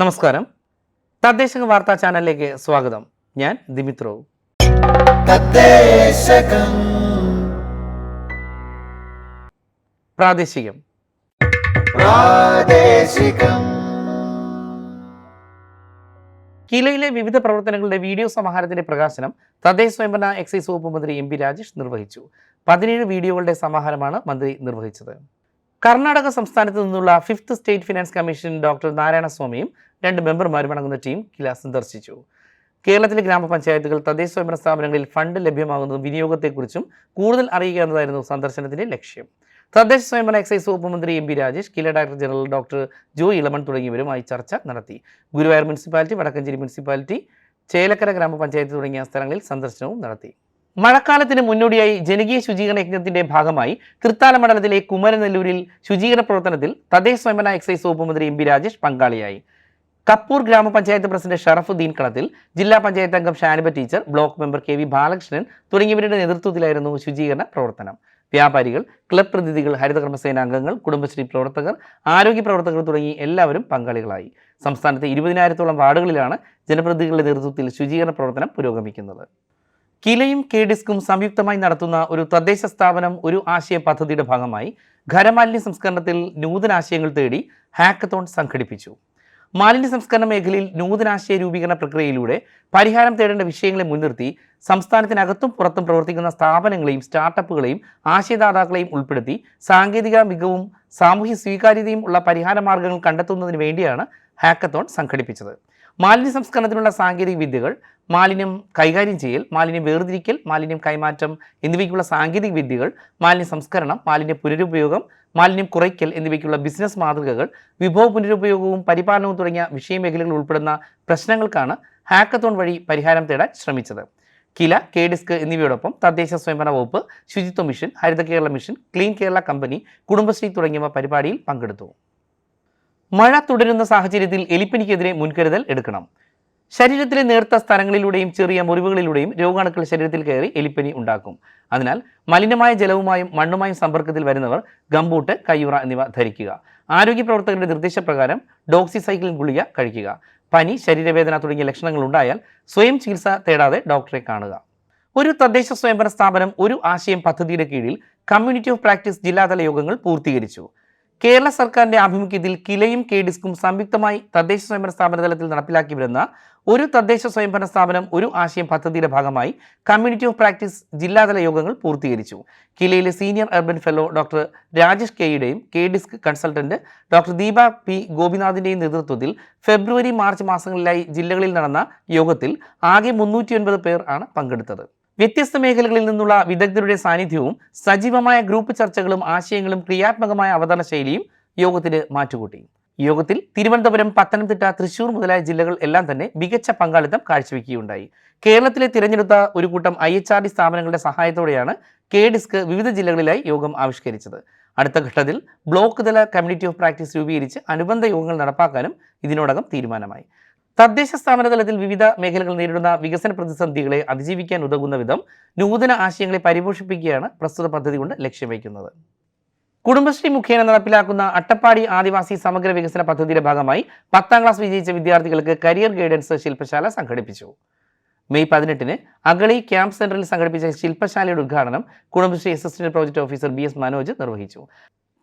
നമസ്കാരം. തദ്ദേശക വാർത്താ ചാനലിലേക്ക് സ്വാഗതം. ഞാൻ ദിമിത്രോ. പ്രാദേശികം. കിലയിലെ വിവിധ പ്രവർത്തനങ്ങളുടെ വീഡിയോ സമാഹാരത്തിന്റെ പ്രകാശനം തദ്ദേശ സ്വയംഭരണ എക്സൈസ് വകുപ്പ് മന്ത്രി എം പി രാജേഷ് നിർവഹിച്ചു. 17 വീഡിയോകളുടെ സമാഹാരമാണ് മന്ത്രി നിർവഹിച്ചത്. കർണാടക സംസ്ഥാനത്ത് നിന്നുള്ള 5th state finance commission doctor നാരായണസ്വാമിയും 2 മെമ്പർമാരും അടങ്ങുന്ന ടീം കില സന്ദർശിച്ചു. കേരളത്തിലെ ഗ്രാമപഞ്ചായത്തുകൾ തദ്ദേശ സ്വയംഭരണ സ്ഥാപനങ്ങളിൽ ഫണ്ട് ലഭ്യമാകുന്നതും വിനിയോഗത്തെക്കുറിച്ചും കൂടുതൽ അറിയുക എന്നതായിരുന്നു സന്ദർശനത്തിന്റെ ലക്ഷ്യം. തദ്ദേശ സ്വയംഭരണ എക്സൈസ് വകുപ്പ് മന്ത്രി എം പി രാജേഷ്, കില ഡയറക്ടർ ജനറൽ ഡോക്ടർ ജോ ഇളമൺ തുടങ്ങിയവരുമായി ചർച്ച നടത്തി. ഗുരുവായൂർ മുനിസിപ്പാലിറ്റി, വടക്കഞ്ചേരി മുനിസിപ്പാലിറ്റി, ചേലക്കര ഗ്രാമപഞ്ചായത്ത് തുടങ്ങിയ സ്ഥലങ്ങളിൽ സന്ദർശനവും നടത്തി. മഴക്കാലത്തിന് മുന്നോടിയായി ജനകീയ ശുചീകരണ യജ്ഞത്തിന്റെ ഭാഗമായി തൃത്താല മണ്ഡലത്തിലെ കുമരനെല്ലൂരിൽ ശുചീകരണ പ്രവർത്തനത്തിൽ തദ്ദേശ സ്വയംഭരണ എക്സൈസ് വകുപ്പ് മന്ത്രി എം പി രാജേഷ് പങ്കാളിയായി. കപ്പൂർ ഗ്രാമപഞ്ചായത്ത് പ്രസിഡന്റ് ഷറഫുദ്ദീൻ കളത്തിൽ, ജില്ലാ പഞ്ചായത്ത് അംഗം Shaniba teacher, block member K V Balakrishnan തുടങ്ങിയവരുടെ നേതൃത്വത്തിലായിരുന്നു ശുചീകരണ പ്രവർത്തനം. വ്യാപാരികൾ, ക്ലബ് പ്രതിനിധികൾ, ഹരിതകർമ്മസേന അംഗങ്ങൾ, കുടുംബശ്രീ പ്രവർത്തകർ, ആരോഗ്യ പ്രവർത്തകർ തുടങ്ങി എല്ലാവരും പങ്കാളികളായി. സംസ്ഥാനത്തെ 20,000-ഓളം വാർഡുകളിലാണ് ജനപ്രതിനിധികളുടെ നേതൃത്വത്തിൽ ശുചീകരണ പ്രവർത്തനം പുരോഗമിക്കുന്നത്. കിലയും കെ-ഡിസ്കും സംയുക്തമായി നടത്തുന്ന ഒരു തദ്ദേശ സ്ഥാപനം ഒരു ആശയ പദ്ധതിയുടെ ഭാഗമായി ഖരമാലിന്യ സംസ്കരണത്തിൽ നൂതനാശയങ്ങൾ തേടി ഹാക്കത്തോൺ സംഘടിപ്പിച്ചു. മാലിന്യ സംസ്കരണ മേഖലയിൽ നൂതനാശയ രൂപീകരണ പ്രക്രിയയിലൂടെ പരിഹാരം തേടേണ്ട വിഷയങ്ങളെ മുൻനിർത്തി സംസ്ഥാനത്തിനകത്തും പുറത്തും പ്രവർത്തിക്കുന്ന സ്ഥാപനങ്ങളെയും സ്റ്റാർട്ടപ്പുകളെയും ആശയദാതാക്കളെയും ഉൾപ്പെടുത്തി സാങ്കേതിക മികവും സാമൂഹ്യ സ്വീകാര്യതയും ഉള്ള പരിഹാര മാർഗങ്ങൾ കണ്ടെത്തുന്നതിന് വേണ്ടിയാണ് ഹാക്കത്തോൺ സംഘടിപ്പിച്ചത്. മാലിന്യ സംസ്കരണത്തിനുള്ള സാങ്കേതിക വിദ്യകൾ, മാലിന്യം കൈകാര്യം ചെയ്യൽ, മാലിന്യം വേർതിരിക്കൽ, മാലിന്യം കൈമാറ്റം എന്നിവയ്ക്കുള്ള സാങ്കേതിക വിദ്യകൾ, മാലിന്യ സംസ്കരണം, മാലിന്യ പുനരുപയോഗം, മാലിന്യം കുറയ്ക്കൽ എന്നിവയ്ക്കുള്ള ബിസിനസ് മാതൃകകൾ, വിഭവ പുനരുപയോഗവും പരിപാലനവും തുടങ്ങിയ വിഷയമേഖലകൾ ഉൾപ്പെടുന്ന പ്രശ്നങ്ങൾക്കാണ് ഹാക്കത്തോൺ വഴി പരിഹാരം തേടാൻ ശ്രമിച്ചത്. കില, കെ-ഡിസ്ക് എന്നിവയോടൊപ്പം തദ്ദേശ സ്വയംഭരണ വകുപ്പ്, ശുചിത്വ മിഷൻ, ഹരിത Kerala mission, clean Kerala company, Kudumbashree തുടങ്ങിയവ പരിപാടിയിൽ പങ്കെടുത്തു. മഴ തുടരുന്ന സാഹചര്യത്തിൽ എലിപ്പനിക്കെതിരെ മുൻകരുതൽ എടുക്കണം. ശരീരത്തിലെ നേർത്ത സ്ഥലങ്ങളിലൂടെയും ചെറിയ മുറിവുകളിലൂടെയും രോഗാണുക്കൾ ശരീരത്തിൽ കയറി എലിപ്പനി ഉണ്ടാക്കും. അതിനാൽ മലിനമായ ജലവുമായും മണ്ണുമായും സമ്പർക്കത്തിൽ വരുന്നവർ ഗംബൂട്ട്, കയ്യുറ എന്നിവ ധരിക്കുക. ആരോഗ്യ പ്രവർത്തകരുടെ നിർദ്ദേശപ്രകാരം ഡോക്സിസൈക്ലിൻ ഗുളിക കഴിക്കുക. പനി, ശരീരവേദന തുടങ്ങിയ ലക്ഷണങ്ങൾ ഉണ്ടായാൽ സ്വയം ചികിത്സ തേടാതെ ഡോക്ടറെ കാണുക. ഒരു തദ്ദേശ സ്വയംഭരണ സ്ഥാപനം ഒരു ആശയം പദ്ധതിയുടെ കീഴിൽ കമ്മ്യൂണിറ്റി ഓഫ് പ്രാക്ടീസ് ജില്ലാതല യോഗങ്ങൾ പൂർത്തീകരിച്ചു. കേരള സർക്കാരിന്റെ ആഭിമുഖ്യത്തിൽ കിലയും കെ-ഡിസ്കും സംയുക്തമായി തദ്ദേശ സ്വയംഭരണ സ്ഥാപന തലത്തിൽ നടപ്പിലാക്കി വരുന്ന ഒരു തദ്ദേശ സ്വയംഭരണ സ്ഥാപനം ഒരു ആശയം പദ്ധതിയുടെ ഭാഗമായി കമ്മ്യൂണിറ്റി ഓഫ് പ്രാക്ടീസ് ജില്ലാതല യോഗങ്ങൾ പൂർത്തീകരിച്ചു. കിലയിലെ senior urban fellow doctor Rajesh കെയുടെയും KDISC consultant doctor Deepa P ഗോപിനാഥിന്റെയും നേതൃത്വത്തിൽ ഫെബ്രുവരി, മാർച്ച് മാസങ്ങളിലായി ജില്ലകളിൽ നടന്ന യോഗത്തിൽ ആകെ 309 പേർ ആണ് പങ്കെടുത്തത്. വ്യത്യസ്ത മേഖലകളിൽ നിന്നുള്ള വിദഗ്ധരുടെ സാന്നിധ്യവും സജീവമായ ഗ്രൂപ്പ് ചർച്ചകളും ആശയങ്ങളും ക്രിയാത്മകമായ അവതരണ ശൈലിയും യോഗത്തിന് മാറ്റുകൂട്ടി. യോഗത്തിൽ തിരുവനന്തപുരം, പത്തനംതിട്ട, തൃശൂർ മുതലായ ജില്ലകൾ എല്ലാം തന്നെ മികച്ച പങ്കാളിത്തം കാഴ്ചവെക്കുകയുണ്ടായി. കേരളത്തിലെ തിരഞ്ഞെടുത്ത ഒരു കൂട്ടം IHRD സ്ഥാപനങ്ങളുടെ സഹായത്തോടെയാണ് കെ-ഡിസ്ക് വിവിധ ജില്ലകളിലായി യോഗം ആവിഷ്കരിച്ചത്. അടുത്ത ഘട്ടത്തിൽ ബ്ലോക്ക് തല കമ്മ്യൂണിറ്റി ഓഫ് പ്രാക്ടീസ് രൂപീകരിച്ച് അനുബന്ധ യോഗങ്ങൾ നടപ്പാക്കാനും ഇതിനോടകം തീരുമാനമായി. തദ്ദേശ സ്ഥാപന തലത്തിൽ വിവിധ മേഖലകൾ നേരിടുന്ന വികസന പ്രതിസന്ധികളെ അതിജീവിക്കാൻ ഉതകുന്ന വിധം നൂതന ആശയങ്ങളെ പരിപോഷിപ്പിക്കുകയാണ് പ്രസ്തുത പദ്ധതി കൊണ്ട് ലക്ഷ്യം വയ്ക്കുന്നത്. കുടുംബശ്രീ മുഖേന നടപ്പിലാക്കുന്ന അട്ടപ്പാടി ആദിവാസി സമഗ്ര വികസന പദ്ധതിയുടെ ഭാഗമായി 10ാം ക്ലാസ് വിജയിച്ച വിദ്യാർത്ഥികൾക്ക് കരിയർ ഗൈഡൻസ് ശില്പശാല സംഘടിപ്പിച്ചു. മെയ് 18-ന് അഗളി ക്യാമ്പ് സെന്ററിൽ സംഘടിപ്പിച്ച ശില്പശാലയുടെ ഉദ്ഘാടനം Kudumbashree assistant project officer BS Manoj നിർവഹിച്ചു.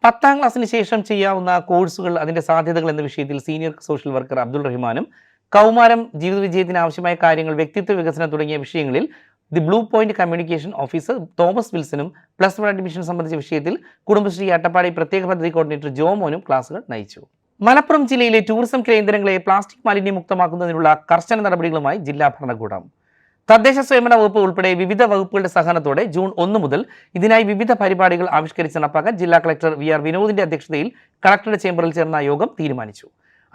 10ാം ക്ലാസ്സിന് ശേഷം ചെയ്യാവുന്ന കോഴ്സുകൾ, അതിന്റെ സാധ്യതകൾ എന്ന വിഷയത്തിൽ സീനിയർ സോഷ്യൽ വർക്കർ അബ്ദുൾ റഹ്മാനും കൗമാരം, ജീവിത വിജയത്തിന് ആവശ്യമായ കാര്യങ്ങൾ, വ്യക്തിത്വ വികസനം തുടങ്ങിയ വിഷയങ്ങളിൽ the blue point communication officer Thomas വിൽസനും +1 അഡ്മിഷൻ സംബന്ധിച്ച വിഷയത്തിൽ കുടുംബശ്രീ അട്ടപ്പാടി പ്രത്യേക പദ്ധതി കോർഡിനേറ്റർ ജോമോനും ക്ലാസുകൾ നയിച്ചു. മലപ്പുറം ജില്ലയിലെ ടൂറിസം കേന്ദ്രങ്ങളെ പ്ലാസ്റ്റിക് മാലിന്യമുക്തമാക്കുന്നതിനുള്ള കർശന നടപടികളുമായി ജില്ലാ ഭരണകൂടം. തദ്ദേശ സ്വയംഭരണ വകുപ്പ് ഉൾപ്പെടെ വിവിധ വകുപ്പുകളുടെ സഹകരണത്തോടെ ജൂൺ 1 മുതൽ ഇതിനായി വിവിധ പരിപാടികൾ ആവിഷ്കരിച്ച് നടപ്പാക്കാൻ ജില്ലാ കളക്ടർ VR വിനോദിന്റെ അധ്യക്ഷതയിൽ കളക്ടറുടെ ചേംബറിൽ ചേർന്ന യോഗം തീരുമാനിച്ചു.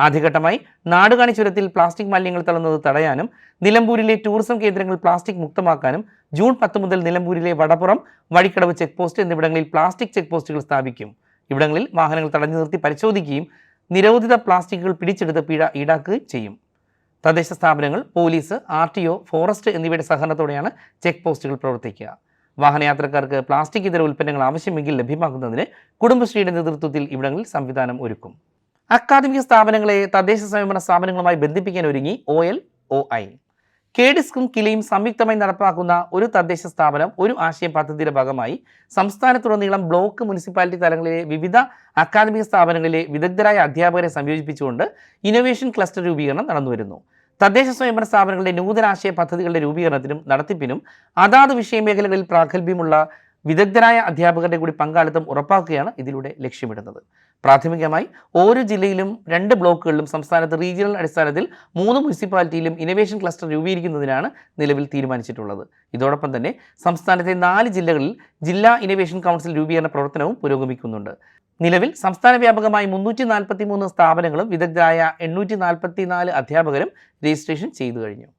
ആദ്യഘട്ടമായി നാടുകാണി ചുരത്തിൽ പ്ലാസ്റ്റിക് മാലിന്യങ്ങൾ തള്ളുന്നത് തടയാനും നിലമ്പൂരിലെ ടൂറിസം കേന്ദ്രങ്ങൾ പ്ലാസ്റ്റിക് മുക്തമാക്കാനും ജൂൺ 10 മുതൽ നിലമ്പൂരിലെ വടപ്പുറം, വഴിക്കടവ് ചെക്ക് പോസ്റ്റ് എന്നിവിടങ്ങളിൽ പ്ലാസ്റ്റിക് ചെക്ക് പോസ്റ്റുകൾ സ്ഥാപിക്കും. ഇവിടങ്ങളിൽ വാഹനങ്ങൾ തടഞ്ഞു നിർത്തി പരിശോധിക്കുകയും നിരോധിത പ്ലാസ്റ്റിക്കുകൾ പിടിച്ചെടുത്ത് പിഴ ഈടാക്കുകയും ചെയ്യും. തദ്ദേശ സ്ഥാപനങ്ങൾ, പോലീസ്, RTO, ഫോറസ്റ്റ് എന്നിവയുടെ സഹകരണത്തോടെയാണ് ചെക്ക് പോസ്റ്റുകൾ പ്രവർത്തിക്കുക. വാഹനയാത്രക്കാർക്ക് പ്ലാസ്റ്റിക് ഇതര ഉൽപ്പന്നങ്ങൾ ആവശ്യമെങ്കിൽ ലഭ്യമാക്കുന്നതിന് കുടുംബശ്രീയുടെ നേതൃത്വത്തിൽ ഇവിടങ്ങളിൽ സംവിധാനം ഒരുക്കും. അക്കാദമിക സ്ഥാപനങ്ങളെ തദ്ദേശ സ്വയംഭരണ സ്ഥാപനങ്ങളുമായി ബന്ധിപ്പിക്കാൻ ഒരുങ്ങി OLOI. KDISCും കിലയും സംയുക്തമായി നടപ്പാക്കുന്ന ഒരു തദ്ദേശ സ്ഥാപനം ഒരു ആശയം പദ്ധതിയുടെ ഭാഗമായി സംസ്ഥാനത്തുടനീളം ബ്ലോക്ക്, മുനിസിപ്പാലിറ്റി തലങ്ങളിലെ വിവിധ അക്കാദമിക സ്ഥാപനങ്ങളിലെ വിദഗ്ധരായ അധ്യാപകരെ സംയോജിപ്പിച്ചുകൊണ്ട് ഇന്നൊവേഷൻ ക്ലസ്റ്റർ രൂപീകരണം നടന്നുവരുന്നു. തദ്ദേശ സ്വയംഭരണ സ്ഥാപനങ്ങളുടെ നൂതനാശയ പദ്ധതികളുടെ രൂപീകരണത്തിനും നടത്തിപ്പിനും അതാത് വിഷയമേഖലകളിൽ പ്രാഗൽഭ്യമുള്ള വിദഗ്ധരായ അധ്യാപകരുടെ കൂടി പങ്കാളിത്തം ഉറപ്പാക്കുകയാണ് ഇതിലൂടെ ലക്ഷ്യമിടുന്നത്. പ്രാഥമികമായി ഓരോ ജില്ലയിലും 2 ബ്ലോക്കുകളിലും സംസ്ഥാനത്ത് റീജിയണൽ അടിസ്ഥാനത്തിൽ 3 മുനിസിപ്പാലിറ്റിയിലും ഇന്നൊവേഷൻ ക്ലസ്റ്റർ രൂപീകരിക്കുന്നതിനാണ് നിലവിൽ തീരുമാനിച്ചിട്ടുള്ളത്. ഇതോടൊപ്പം തന്നെ സംസ്ഥാനത്തെ 4 ജില്ലകളിൽ ജില്ലാ ഇന്നൊവേഷൻ കൗൺസിൽ രൂപീകരണ പ്രവർത്തനവും പുരോഗമിക്കുന്നുണ്ട്. നിലവിൽ സംസ്ഥാന വ്യാപകമായി 343 സ്ഥാപനങ്ങളും വിദഗ്ധരായ 844 അധ്യാപകരും രജിസ്ട്രേഷൻ ചെയ്തു കഴിഞ്ഞു.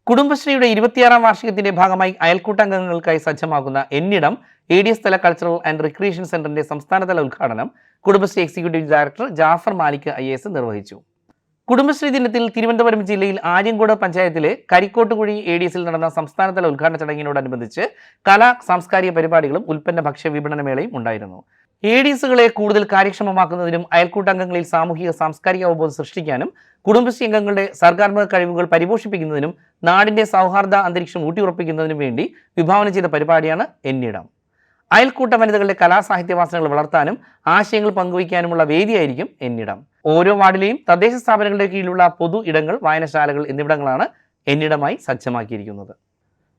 കുടുംബശ്രീയുടെ 26ാം വാർഷികത്തിന്റെ ഭാഗമായി അയൽക്കൂട്ടംഗങ്ങൾക്കായി സജ്ജമാകുന്ന എന്നിടം ADS തല കൾച്ചറൽ ആൻഡ് റിക്രിയേഷൻ സെന്ററിന്റെ സംസ്ഥാനതല ഉദ്ഘാടനം Kudumbashree executive director Jafar Malik IAS നിർവഹിച്ചു. കുടുംബശ്രീ ദിനത്തിൽ തിരുവനന്തപുരം ജില്ലയിൽ ആര്യങ്കോട് പഞ്ചായത്തിലെ കരിക്കോട്ടുകുഴി ADSൽ നടന്ന സംസ്ഥാനതല ഉദ്ഘാടന ചടങ്ങിനോടനുബന്ധിച്ച് കലാ സാംസ്കാരിക പരിപാടികളും ഉൽപ്പന്ന ഭക്ഷ്യ വിപണന മേളയും ഉണ്ടായിരുന്നു. ADSകളെ കൂടുതൽ കാര്യക്ഷമമാക്കുന്നതിനും അയൽക്കൂട്ടംഗങ്ങളിൽ സാമൂഹിക സാംസ്കാരിക അവബോധം സൃഷ്ടിക്കാനും കുടുംബശ്രീ അംഗങ്ങളുടെ സർഗാത്മക കഴിവുകൾ പരിപോഷിപ്പിക്കുന്നതിനും നാടിന്റെ സൗഹാർദ്ദ അന്തരീക്ഷം ഊട്ടിയുറപ്പിക്കുന്നതിനും വേണ്ടി വിഭാവനം ചെയ്ത പരിപാടിയാണ് എന്നിടം. അയൽക്കൂട്ട വനിതകളുടെ കലാസാഹിത്യ വാസനകൾ വളർത്താനും ആശയങ്ങൾ പങ്കുവയ്ക്കാനുമുള്ള വേദിയായിരിക്കും എന്നിടം. ഓരോ വാർഡിലെയും തദ്ദേശ സ്ഥാപനങ്ങളുടെ കീഴിലുള്ള പൊതു ഇടങ്ങൾ, വായനശാലകൾ എന്നിവിടങ്ങളാണ് എന്നിടമായി സജ്ജമാക്കിയിരിക്കുന്നത്.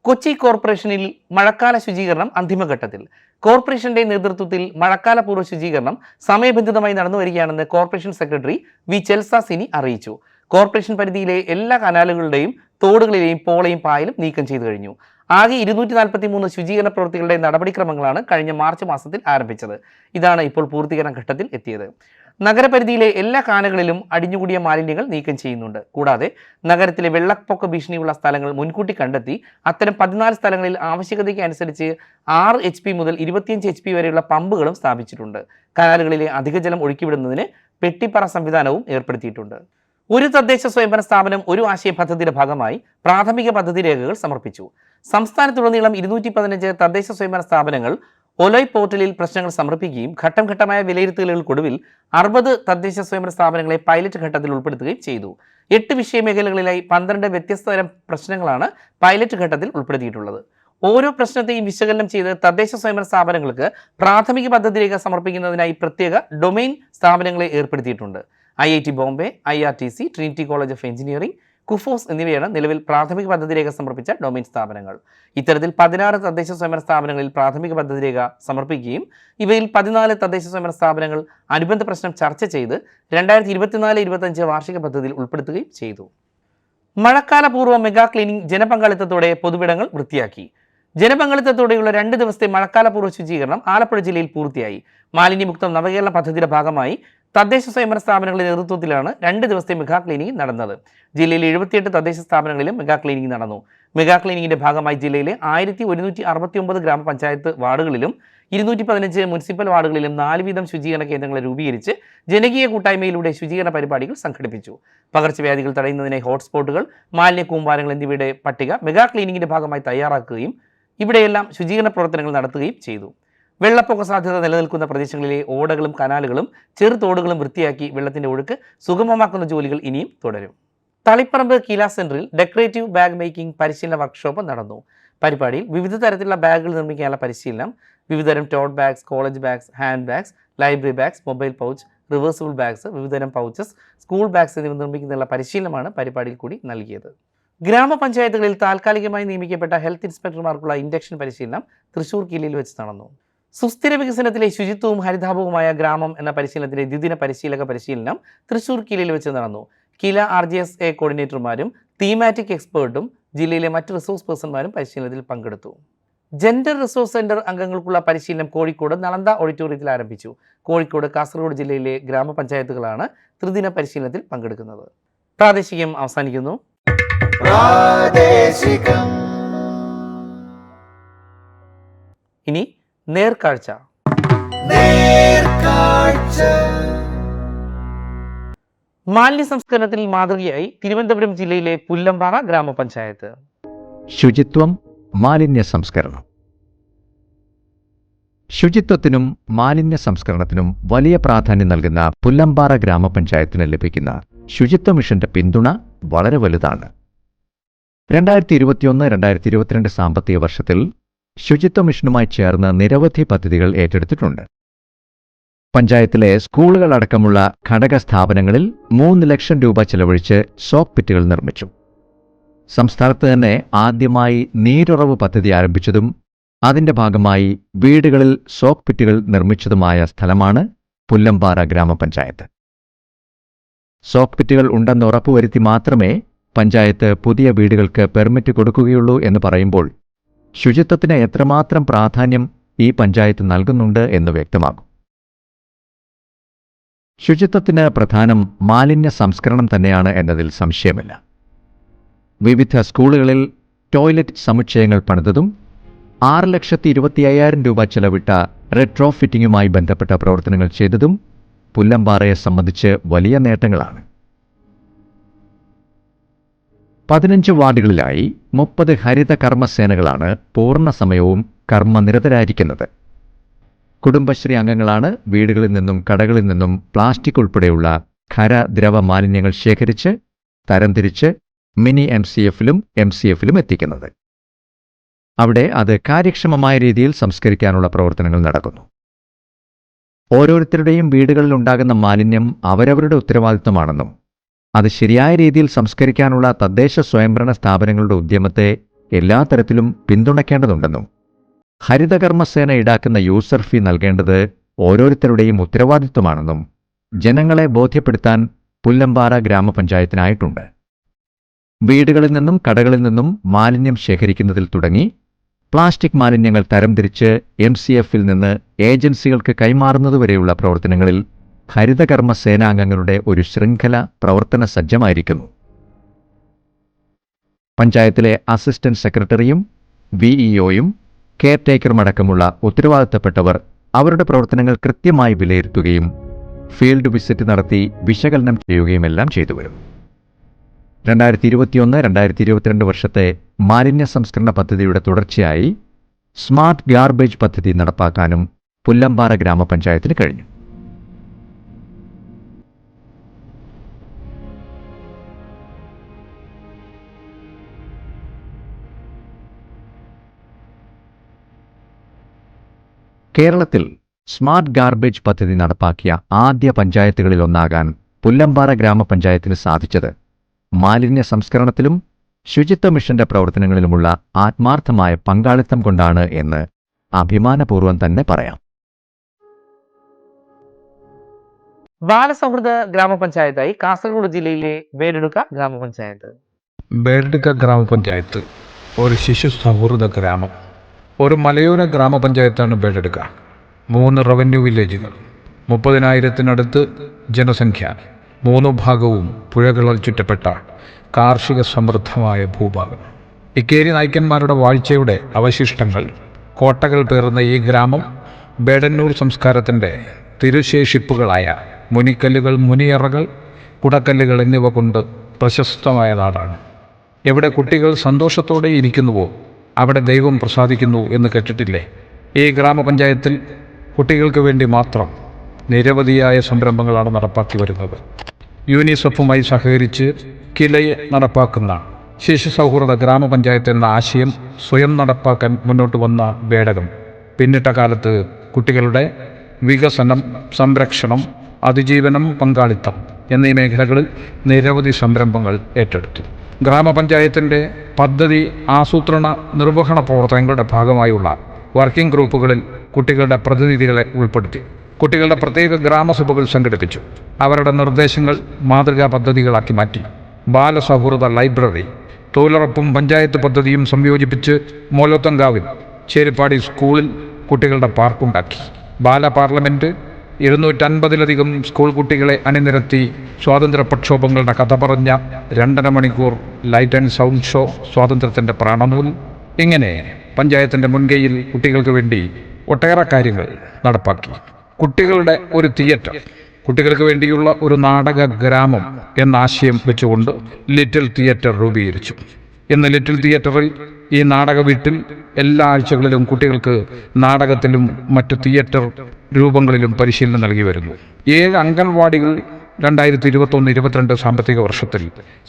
കൊച്ചി കോർപ്പറേഷനിൽ മഴക്കാല ശുചീകരണം അന്തിമഘട്ടത്തിൽ. കോർപ്പറേഷന്റെ നേതൃത്വത്തിൽ മഴക്കാല പൂർവ്വ ശുചീകരണം സമയബന്ധിതമായി നടന്നുവരികയാണെന്ന് കോർപ്പറേഷൻ സെക്രട്ടറി വി ചെൽസ സിനി അറിയിച്ചു. കോർപ്പറേഷൻ പരിധിയിലെ എല്ലാ കനാലുകളുടെയും തോടുകളിലെയും പോളയും പായലും നീക്കം ചെയ്തു കഴിഞ്ഞു. ആകെ 243 ശുചീകരണ പ്രവൃത്തികളുടെ നടപടിക്രമങ്ങളാണ് കഴിഞ്ഞ മാർച്ച് മാസത്തിൽ ആരംഭിച്ചത്. ഇതാണ് ഇപ്പോൾ പൂർത്തീകരണ ഘട്ടത്തിൽ എത്തിയത്. നഗരപരിധിയിലെ എല്ലാ കാനകളിലും അടിഞ്ഞുകൂടിയ മാലിന്യങ്ങൾ നീക്കം ചെയ്യുന്നുണ്ട്. കൂടാതെ നഗരത്തിലെ വെള്ളപ്പൊക്ക ഭീഷണിയുള്ള സ്ഥലങ്ങൾ മുൻകൂട്ടി കണ്ടെത്തി അത്തരം 14 സ്ഥലങ്ങളിൽ ആവശ്യകതയ്ക്ക് അനുസരിച്ച് 6 HP മുതൽ 25 HP വരെയുള്ള പമ്പുകളും സ്ഥാപിച്ചിട്ടുണ്ട്. കനാലുകളിലെ അധിക ജലം ഒഴുക്കിവിടുന്നതിന് പെട്ടിപ്പറ സംവിധാനവും ഏർപ്പെടുത്തിയിട്ടുണ്ട്. ഒരു തദ്ദേശ സ്വയംഭരണ സ്ഥാപനം ഒരു ആശയ പദ്ധതിയുടെ ഭാഗമായി പ്രാഥമിക പദ്ധതി രേഖകൾ സമർപ്പിച്ചു. സംസ്ഥാനത്തുടനീളം 215 തദ്ദേശ സ്വയംഭരണ സ്ഥാപനങ്ങൾ OLOI പോർട്ടലിൽ പ്രശ്നങ്ങൾ സമർപ്പിക്കുകയും ഘട്ടം ഘട്ടമായ വിലയിരുത്തലുകൾക്കൊടുവിൽ 60 തദ്ദേശ സ്വയംഭരണ സ്ഥാപനങ്ങളെ പൈലറ്റ് ഘട്ടത്തിൽ ഉൾപ്പെടുത്തുകയും ചെയ്തു. 8 വിഷയമേഖലകളിലായി 12 വ്യത്യസ്ത തരം പ്രശ്നങ്ങളാണ് പൈലറ്റ് ഘട്ടത്തിൽ ഉൾപ്പെടുത്തിയിട്ടുള്ളത്. ഓരോ പ്രശ്നത്തെയും വിശകലനം ചെയ്ത് തദ്ദേശ സ്വയംഭരണ സ്ഥാപനങ്ങൾക്ക് പ്രാഥമിക പദ്ധതി രേഖ സമർപ്പിക്കുന്നതിനായി പ്രത്യേക ഡൊമെയിൻ സ്ഥാപനങ്ങളെ ഏർപ്പെടുത്തിയിട്ടുണ്ട്. IIT Bombay, IRTC, Trinity college of engineering, KUFOS എന്നിവയാണ് നിലവിൽ പ്രാഥമിക പദ്ധതി രേഖ സമർപ്പിച്ച ഡൊമെയിൻ സ്ഥാപനങ്ങൾ. ഇത്തരത്തിൽ 16 തദ്ദേശ സ്വയംഭരണ സ്ഥാപനങ്ങളിൽ പ്രാഥമിക പദ്ധതി രേഖ സമർപ്പിക്കുകയും ഇവയിൽ 14 തദ്ദേശ സ്വയംഭരണ സ്ഥാപനങ്ങൾ അനുബന്ധ പ്രശ്നം ചർച്ച ചെയ്ത് 2024-25 വാർഷിക പദ്ധതിയിൽ ഉൾപ്പെടുത്തുകയും ചെയ്തു. മഴക്കാല പൂർവ്വ മെഗാ ക്ലീനിംഗ് ജനപങ്കാളിത്തത്തോടെ പൊതുവിടങ്ങൾ വൃത്തിയാക്കി. ജനപങ്കാളിത്തത്തോടെയുള്ള 2 ദിവസത്തെ മഴക്കാല പൂർവ്വ ശുചീകരണം ആലപ്പുഴ ജില്ലയിൽ പൂർത്തിയായി. മാലിന്യമുക്തം നവകേരള പദ്ധതിയുടെ ഭാഗമായി തദ്ദേശ സ്വയംഭരണ സ്ഥാപനങ്ങളുടെ നേതൃത്വത്തിലാണ് 2 ദിവസത്തെ മെഗാ ക്ലീനിംഗ് നടന്നത്. ജില്ലയിലെ 78 തദ്ദേശ സ്ഥാപനങ്ങളിലും മെഗാ ക്ലീനിംഗ് നടന്നു. മെഗാ ക്ലീനിങ്ങിന്റെ ഭാഗമായി ജില്ലയിലെ 1169 ഗ്രാമപഞ്ചായത്ത് വാർഡുകളിലും 215 മുനിസിപ്പൽ വാർഡുകളിലും 4 വീതം ശുചീകരണ കേന്ദ്രങ്ങളെ രൂപീകരിച്ച് ജനകീയ കൂട്ടായ്മയിലൂടെ ശുചീകരണ പരിപാടികൾ സംഘടിപ്പിച്ചു. പകർച്ചവ്യാധികൾ തടയുന്നതിനായി ഹോട്ട്സ്പോട്ടുകൾ, മാലിന്യ കൂമ്പാരങ്ങൾ എന്നിവയുടെ പട്ടിക മെഗാ ക്ലീനിങ്ങിന്റെ ഭാഗമായി തയ്യാറാക്കുകയും ഇവിടെയെല്ലാം ശുചീകരണ പ്രവർത്തനങ്ങൾ നടത്തുകയും ചെയ്തു. വെള്ളപ്പൊക്ക സാധ്യത നിലനിൽക്കുന്ന പ്രദേശങ്ങളിലെ ഓടകളും കനാലുകളും ചെറുതോടുകളും വൃത്തിയാക്കി വെള്ളത്തിന്റെ ഒഴുക്ക് സുഗമമാക്കുന്ന ജോലികൾ ഇനിയും തുടരും. തളിപ്പറമ്പ് കില സെന്ററിൽ ഡെക്കറേറ്റീവ് ബാഗ് മേക്കിംഗ് പരിശീലന വർക്ക്ഷോപ്പ് നടന്നു. പരിപാടിയിൽ വിവിധ തരത്തിലുള്ള ബാഗുകൾ നിർമ്മിക്കാനുള്ള പരിശീലനം, വിവിധതരം taught bags, college bags, hand bags, library bags, mobile pouch, reversible bags, വിവിധതരം പൗച്ചസ്, സ്കൂൾ ബാഗ്സ് എന്നിവ നിർമ്മിക്കുന്നതിനുള്ള പരിശീലനമാണ് പരിപാടിയിൽ കൂടി നൽകിയത്. ഗ്രാമപഞ്ചായത്തുകളിൽ താൽക്കാലികമായി നിയമിക്കപ്പെട്ട ഹെൽത്ത് ഇൻസ്പെക്ടർമാർക്കുള്ള ഇൻഡക്ഷൻ പരിശീലനം തൃശൂർ കിലയിൽ വെച്ച് നടന്നു. സുസ്ഥിര വികസനത്തിലെ ശുചിത്വവും ഹരിതാഭവുമായ ഗ്രാമം എന്ന പരിശീലനത്തിലെ ദ്വിദിന പരിശീലക പരിശീലനം തൃശൂർ കിലയിൽ വെച്ച് നടന്നു. കില RGSA കോർഡിനേറ്റർമാരും തീമാറ്റിക് എക്സ്പേർട്ടും ജില്ലയിലെ മറ്റ് റിസോഴ്സ് പേഴ്സൺമാരും പരിശീലനത്തിൽ പങ്കെടുത്തു. ജെൻഡർ റിസോഴ്സ് സെന്റർ അംഗങ്ങൾക്കുള്ള പരിശീലനം കോഴിക്കോട് നളന്ദ ഓഡിറ്റോറിയത്തിൽ ആരംഭിച്ചു. കോഴിക്കോട്, കാസർഗോഡ് ജില്ലയിലെ ഗ്രാമപഞ്ചായത്തുകളാണ് ത്രിദിന പരിശീലനത്തിൽ പങ്കെടുക്കുന്നത്. പ്രാദേശികം അവസാനിക്കുന്നു. ഇനി നേർക്കാഴ്ച. മാലിന്യ സംസ്കരണത്തിൽ മാതൃകയായി തിരുവനന്തപുരം ജില്ലയിലെ പുല്ലമ്പാറ ഗ്രാമപഞ്ചായത്ത്. ശുചിത്വം, മാലിന്യ സംസ്കരണം. ശുചിത്വത്തിനും മാലിന്യ സംസ്കരണത്തിനും വലിയ പ്രാധാന്യം നൽകുന്ന പുല്ലമ്പാറ ഗ്രാമപഞ്ചായത്തിന് ലഭിക്കുന്ന ശുചിത്വ മിഷന്റെ പിന്തുണ വളരെ വലുതാണ്. 2021-2022 സാമ്പത്തിക വർഷത്തിൽ ശുചിത്വ മിഷനുമായി ചേർന്ന് നിരവധി പദ്ധതികൾ ഏറ്റെടുത്തിട്ടുണ്ട്. പഞ്ചായത്തിലെ സ്കൂളുകളടക്കമുള്ള ഘടക സ്ഥാപനങ്ങളിൽ 3 ലക്ഷം രൂപ ചെലവഴിച്ച് സോക്ക് പിറ്റുകൾ നിർമ്മിച്ചു. സംസ്ഥാനത്ത് തന്നെ ആദ്യമായി നീരുറവ് പദ്ധതി ആരംഭിച്ചതും അതിന്റെ ഭാഗമായി വീടുകളിൽ സോക്ക് പിറ്റുകൾ നിർമ്മിച്ചതുമായ സ്ഥലമാണ് പുല്ലമ്പാറ ഗ്രാമപഞ്ചായത്ത്. സോക്ക് പിറ്റുകൾ ഉണ്ടെന്ന് ഉറപ്പുവരുത്തി മാത്രമേ പഞ്ചായത്ത് പുതിയ വീടുകൾക്ക് പെർമിറ്റ് കൊടുക്കുകയുള്ളൂ എന്ന് പറയുമ്പോൾ ശുചിത്വത്തിന് എത്രമാത്രം പ്രാധാന്യം ഈ പഞ്ചായത്ത് നൽകുന്നുണ്ട് എന്ന് വ്യക്തമാകും. ശുചിത്വത്തിന് പ്രധാനം മാലിന്യ സംസ്കരണം തന്നെയാണ് എന്നതിൽ സംശയമില്ല. വിവിധ സ്കൂളുകളിൽ ടോയ്ലറ്റ് സമുച്ചയങ്ങൾ പണിതതും 6,25,000 രൂപ ചെലവിട്ട റെട്രോഫിറ്റിംഗുമായി ബന്ധപ്പെട്ട പ്രവർത്തനങ്ങൾ ചെയ്തതും പുല്ലമ്പാറയെ സംബന്ധിച്ച് വലിയ നേട്ടങ്ങളാണ്. 15 വാർഡുകളിലായി 30 ഹരിത കർമ്മസേനകളാണ് പൂർണ്ണ സമയവും കർമ്മനിരതരായിരിക്കുന്നത്. കുടുംബശ്രീ അംഗങ്ങളാണ് വീടുകളിൽ നിന്നും കടകളിൽ നിന്നും പ്ലാസ്റ്റിക് ഉൾപ്പെടെയുള്ള ഖര ദ്രവ മാലിന്യങ്ങൾ ശേഖരിച്ച് തരംതിരിച്ച് മിനി MCFലും MCFലും എത്തിക്കുന്നത്. അവിടെ അത് കാര്യക്ഷമമായ രീതിയിൽ സംസ്കരിക്കാനുള്ള പ്രവർത്തനങ്ങൾ നടക്കുന്നു. ഓരോരുത്തരുടെയും വീടുകളിൽ ഉണ്ടാകുന്ന മാലിന്യം അവരവരുടെ ഉത്തരവാദിത്തമാണെന്നും അത് ശരിയായ രീതിയിൽ സംസ്കരിക്കാനുള്ള തദ്ദേശ സ്വയംഭരണ സ്ഥാപനങ്ങളുടെ ഉദ്യമത്തെ എല്ലാ തരത്തിലും പിന്തുണയ്ക്കേണ്ടതുണ്ടെന്നും ഹരിതകർമ്മസേന ഈടാക്കുന്ന യൂസർ ഫീ നൽകേണ്ടത് ഓരോരുത്തരുടെയും ഉത്തരവാദിത്തമാണെന്നും ജനങ്ങളെ ബോധ്യപ്പെടുത്താൻ പുല്ലമ്പാറ ഗ്രാമപഞ്ചായത്തിനായിട്ടുണ്ട്. വീടുകളിൽ നിന്നും കടകളിൽ നിന്നും മാലിന്യം ശേഖരിക്കുന്നതിൽ തുടങ്ങി പ്ലാസ്റ്റിക് മാലിന്യങ്ങൾ തരംതിരിച്ച് MCFൽ നിന്ന് ഏജൻസികൾക്ക് കൈമാറുന്നതുവരെയുള്ള പ്രവർത്തനങ്ങളിൽ ഹരിതകർമ്മ സേനാംഗങ്ങളുടെ ഒരു ശൃംഖല പ്രവർത്തന സജ്ജമായിരിക്കുന്നു. പഞ്ചായത്തിലെ അസിസ്റ്റന്റ് സെക്രട്ടറിയും VEOയും കെയർടേക്കറുമടക്കമുള്ള ഉത്തരവാദിത്തപ്പെട്ടവർ അവരുടെ പ്രവർത്തനങ്ങൾ കൃത്യമായി വിലയിരുത്തുകയും ഫീൽഡ് വിസിറ്റ് നടത്തി വിശകലനം ചെയ്യുകയുമെല്ലാം ചെയ്തുവരും. 2021-2022 വർഷത്തെ മാലിന്യ സംസ്കരണ പദ്ധതിയുടെ തുടർച്ചയായി സ്മാർട്ട് ഗാർബേജ് പദ്ധതി നടപ്പാക്കാനും പുല്ലമ്പാറ ഗ്രാമപഞ്ചായത്തിന് കഴിഞ്ഞു. കേരളത്തിൽ സ്മാർട്ട് ഗാർബേജ് പദ്ധതി നടപ്പാക്കിയ ആദ്യ പഞ്ചായത്തുകളിലൊന്നാകാൻ പുല്ലമ്പാറ ഗ്രാമപഞ്ചായത്തിന് സാധിച്ചത് മാലിന്യ സംസ്കരണത്തിലും ശുചിത്വ മിഷന്റെ പ്രവർത്തനങ്ങളിലുമുള്ള ആത്മാർത്ഥമായ പങ്കാളിത്തം കൊണ്ടാണ് എന്ന് അഭിമാനപൂർവ്വം തന്നെ പറയാം. ബാലസൗഹൃദ ഗ്രാമപഞ്ചായത്തായി കാസർഗോഡ് ജില്ലയിലെ ബേഡെടുക്ക ഗ്രാമപഞ്ചായത്ത്. ബേഡെടുക്ക ഗ്രാമപഞ്ചായത്ത് ഒരു ശിശു സൗഹൃദ ഗ്രാമം. ഒരു മലയോര ഗ്രാമപഞ്ചായത്താണ് ബേഡെടുക്ക. 3 റവന്യൂ വില്ലേജുകൾ, 30,000-നടുത്ത് ജനസംഖ്യ, 3 ഭാഗവും പുഴകളാൽ ചുറ്റപ്പെട്ട കാർഷിക സമൃദ്ധമായ ഭൂഭാഗം. ഇക്കേരി നായ്ക്കന്മാരുടെ വാഴ്ചയുടെ അവശിഷ്ടങ്ങൾ കോട്ടകൾ പേറുന്ന ഈ ഗ്രാമം ബേഡന്നൂർ സംസ്കാരത്തിൻ്റെ തിരുശേഷിപ്പുകളായ മുനിക്കല്ലുകൾ, മുനിയറകൾ, കുടക്കല്ലുകൾ എന്നിവ കൊണ്ട് പ്രശസ്തമായ നാടാണ്. എവിടെ കുട്ടികൾ സന്തോഷത്തോടെ ഇരിക്കുന്നുവോ അവിടെ ദൈവം പ്രസാദിക്കുന്നു എന്ന് കേട്ടിട്ടില്ലേ? ഈ ഗ്രാമപഞ്ചായത്തിൽ കുട്ടികൾക്ക് വേണ്ടി മാത്രം നിരവധിയായ സംരംഭങ്ങളാണ് നടപ്പാക്കി വരുന്നത്. യൂണിസെഫുമായി സഹകരിച്ച് കിലയെ നടപ്പാക്കുന്ന ശിശു സൗഹൃദ ഗ്രാമപഞ്ചായത്ത് എന്ന ആശയം സ്വയം നടപ്പാക്കാൻ മുന്നോട്ട് വന്ന ബേഡകം പിന്നിട്ട കാലത്ത് കുട്ടികളുടെ വികസനം, സംരക്ഷണം, അതിജീവനം, പങ്കാളിത്തം എന്നീ മേഖലകളിൽ നിരവധി സംരംഭങ്ങൾ ഏറ്റെടുത്തു. ഗ്രാമപഞ്ചായത്തിൻ്റെ പദ്ധതി ആസൂത്രണ നിർവഹണ പ്രവർത്തനങ്ങളുടെ ഭാഗമായുള്ള വർക്കിംഗ് ഗ്രൂപ്പുകളിൽ കുട്ടികളുടെ പ്രതിനിധികളെ ഉൾപ്പെടുത്തി. കുട്ടികളുടെ പ്രത്യേക ഗ്രാമസഭകൾ സംഘടിപ്പിച്ചു. അവരുടെ നിർദ്ദേശങ്ങൾ മാതൃകാ പദ്ധതികളാക്കി മാറ്റി. ബാലസൗഹൃദ ലൈബ്രറി, തൊഴിലുറപ്പും പഞ്ചായത്ത് പദ്ധതിയും സംയോജിപ്പിച്ച് മോലോത്തങ്കാവിൽ ചേരിപ്പാടി സ്കൂളിൽ കുട്ടികളുടെ പാർക്കുണ്ടാക്കി. ബാല പാർലമെൻറ്റ് 250-ലധികം സ്കൂൾ കുട്ടികളെ അണിനിരത്തി സ്വാതന്ത്ര്യ പ്രക്ഷോഭങ്ങളുടെ കഥ പറഞ്ഞ 2.5 മണിക്കൂർ ലൈറ്റ് ആൻഡ് സൗണ്ട് ഷോ, സ്വാതന്ത്ര്യത്തിൻ്റെ പ്രാണനൂൽ. ഇങ്ങനെ പഞ്ചായത്തിൻ്റെ മുൻകൈയിൽ കുട്ടികൾക്ക് വേണ്ടി ഒട്ടേറെ കാര്യങ്ങൾ നടപ്പാക്കി. കുട്ടികളുടെ ഒരു തിയേറ്റർ, കുട്ടികൾക്ക് വേണ്ടിയുള്ള ഒരു നാടക ഗ്രാമം എന്ന ആശയം വെച്ചുകൊണ്ട് ലിറ്റിൽ തിയേറ്റർ രൂപീകരിച്ചു. ഇന്ന് ലിറ്റിൽ തിയേറ്ററിൽ ഈ നാടക വീട്ടിൽ എല്ലാ ആഴ്ചകളിലും കുട്ടികൾക്ക് നാടകത്തിലും മറ്റു തിയേറ്റർ രൂപങ്ങളിലും പരിശീലനം നൽകി വരുന്നു. 7 അംഗൻവാടികൾ 2021-22 സാമ്പത്തിക വർഷത്തിൽ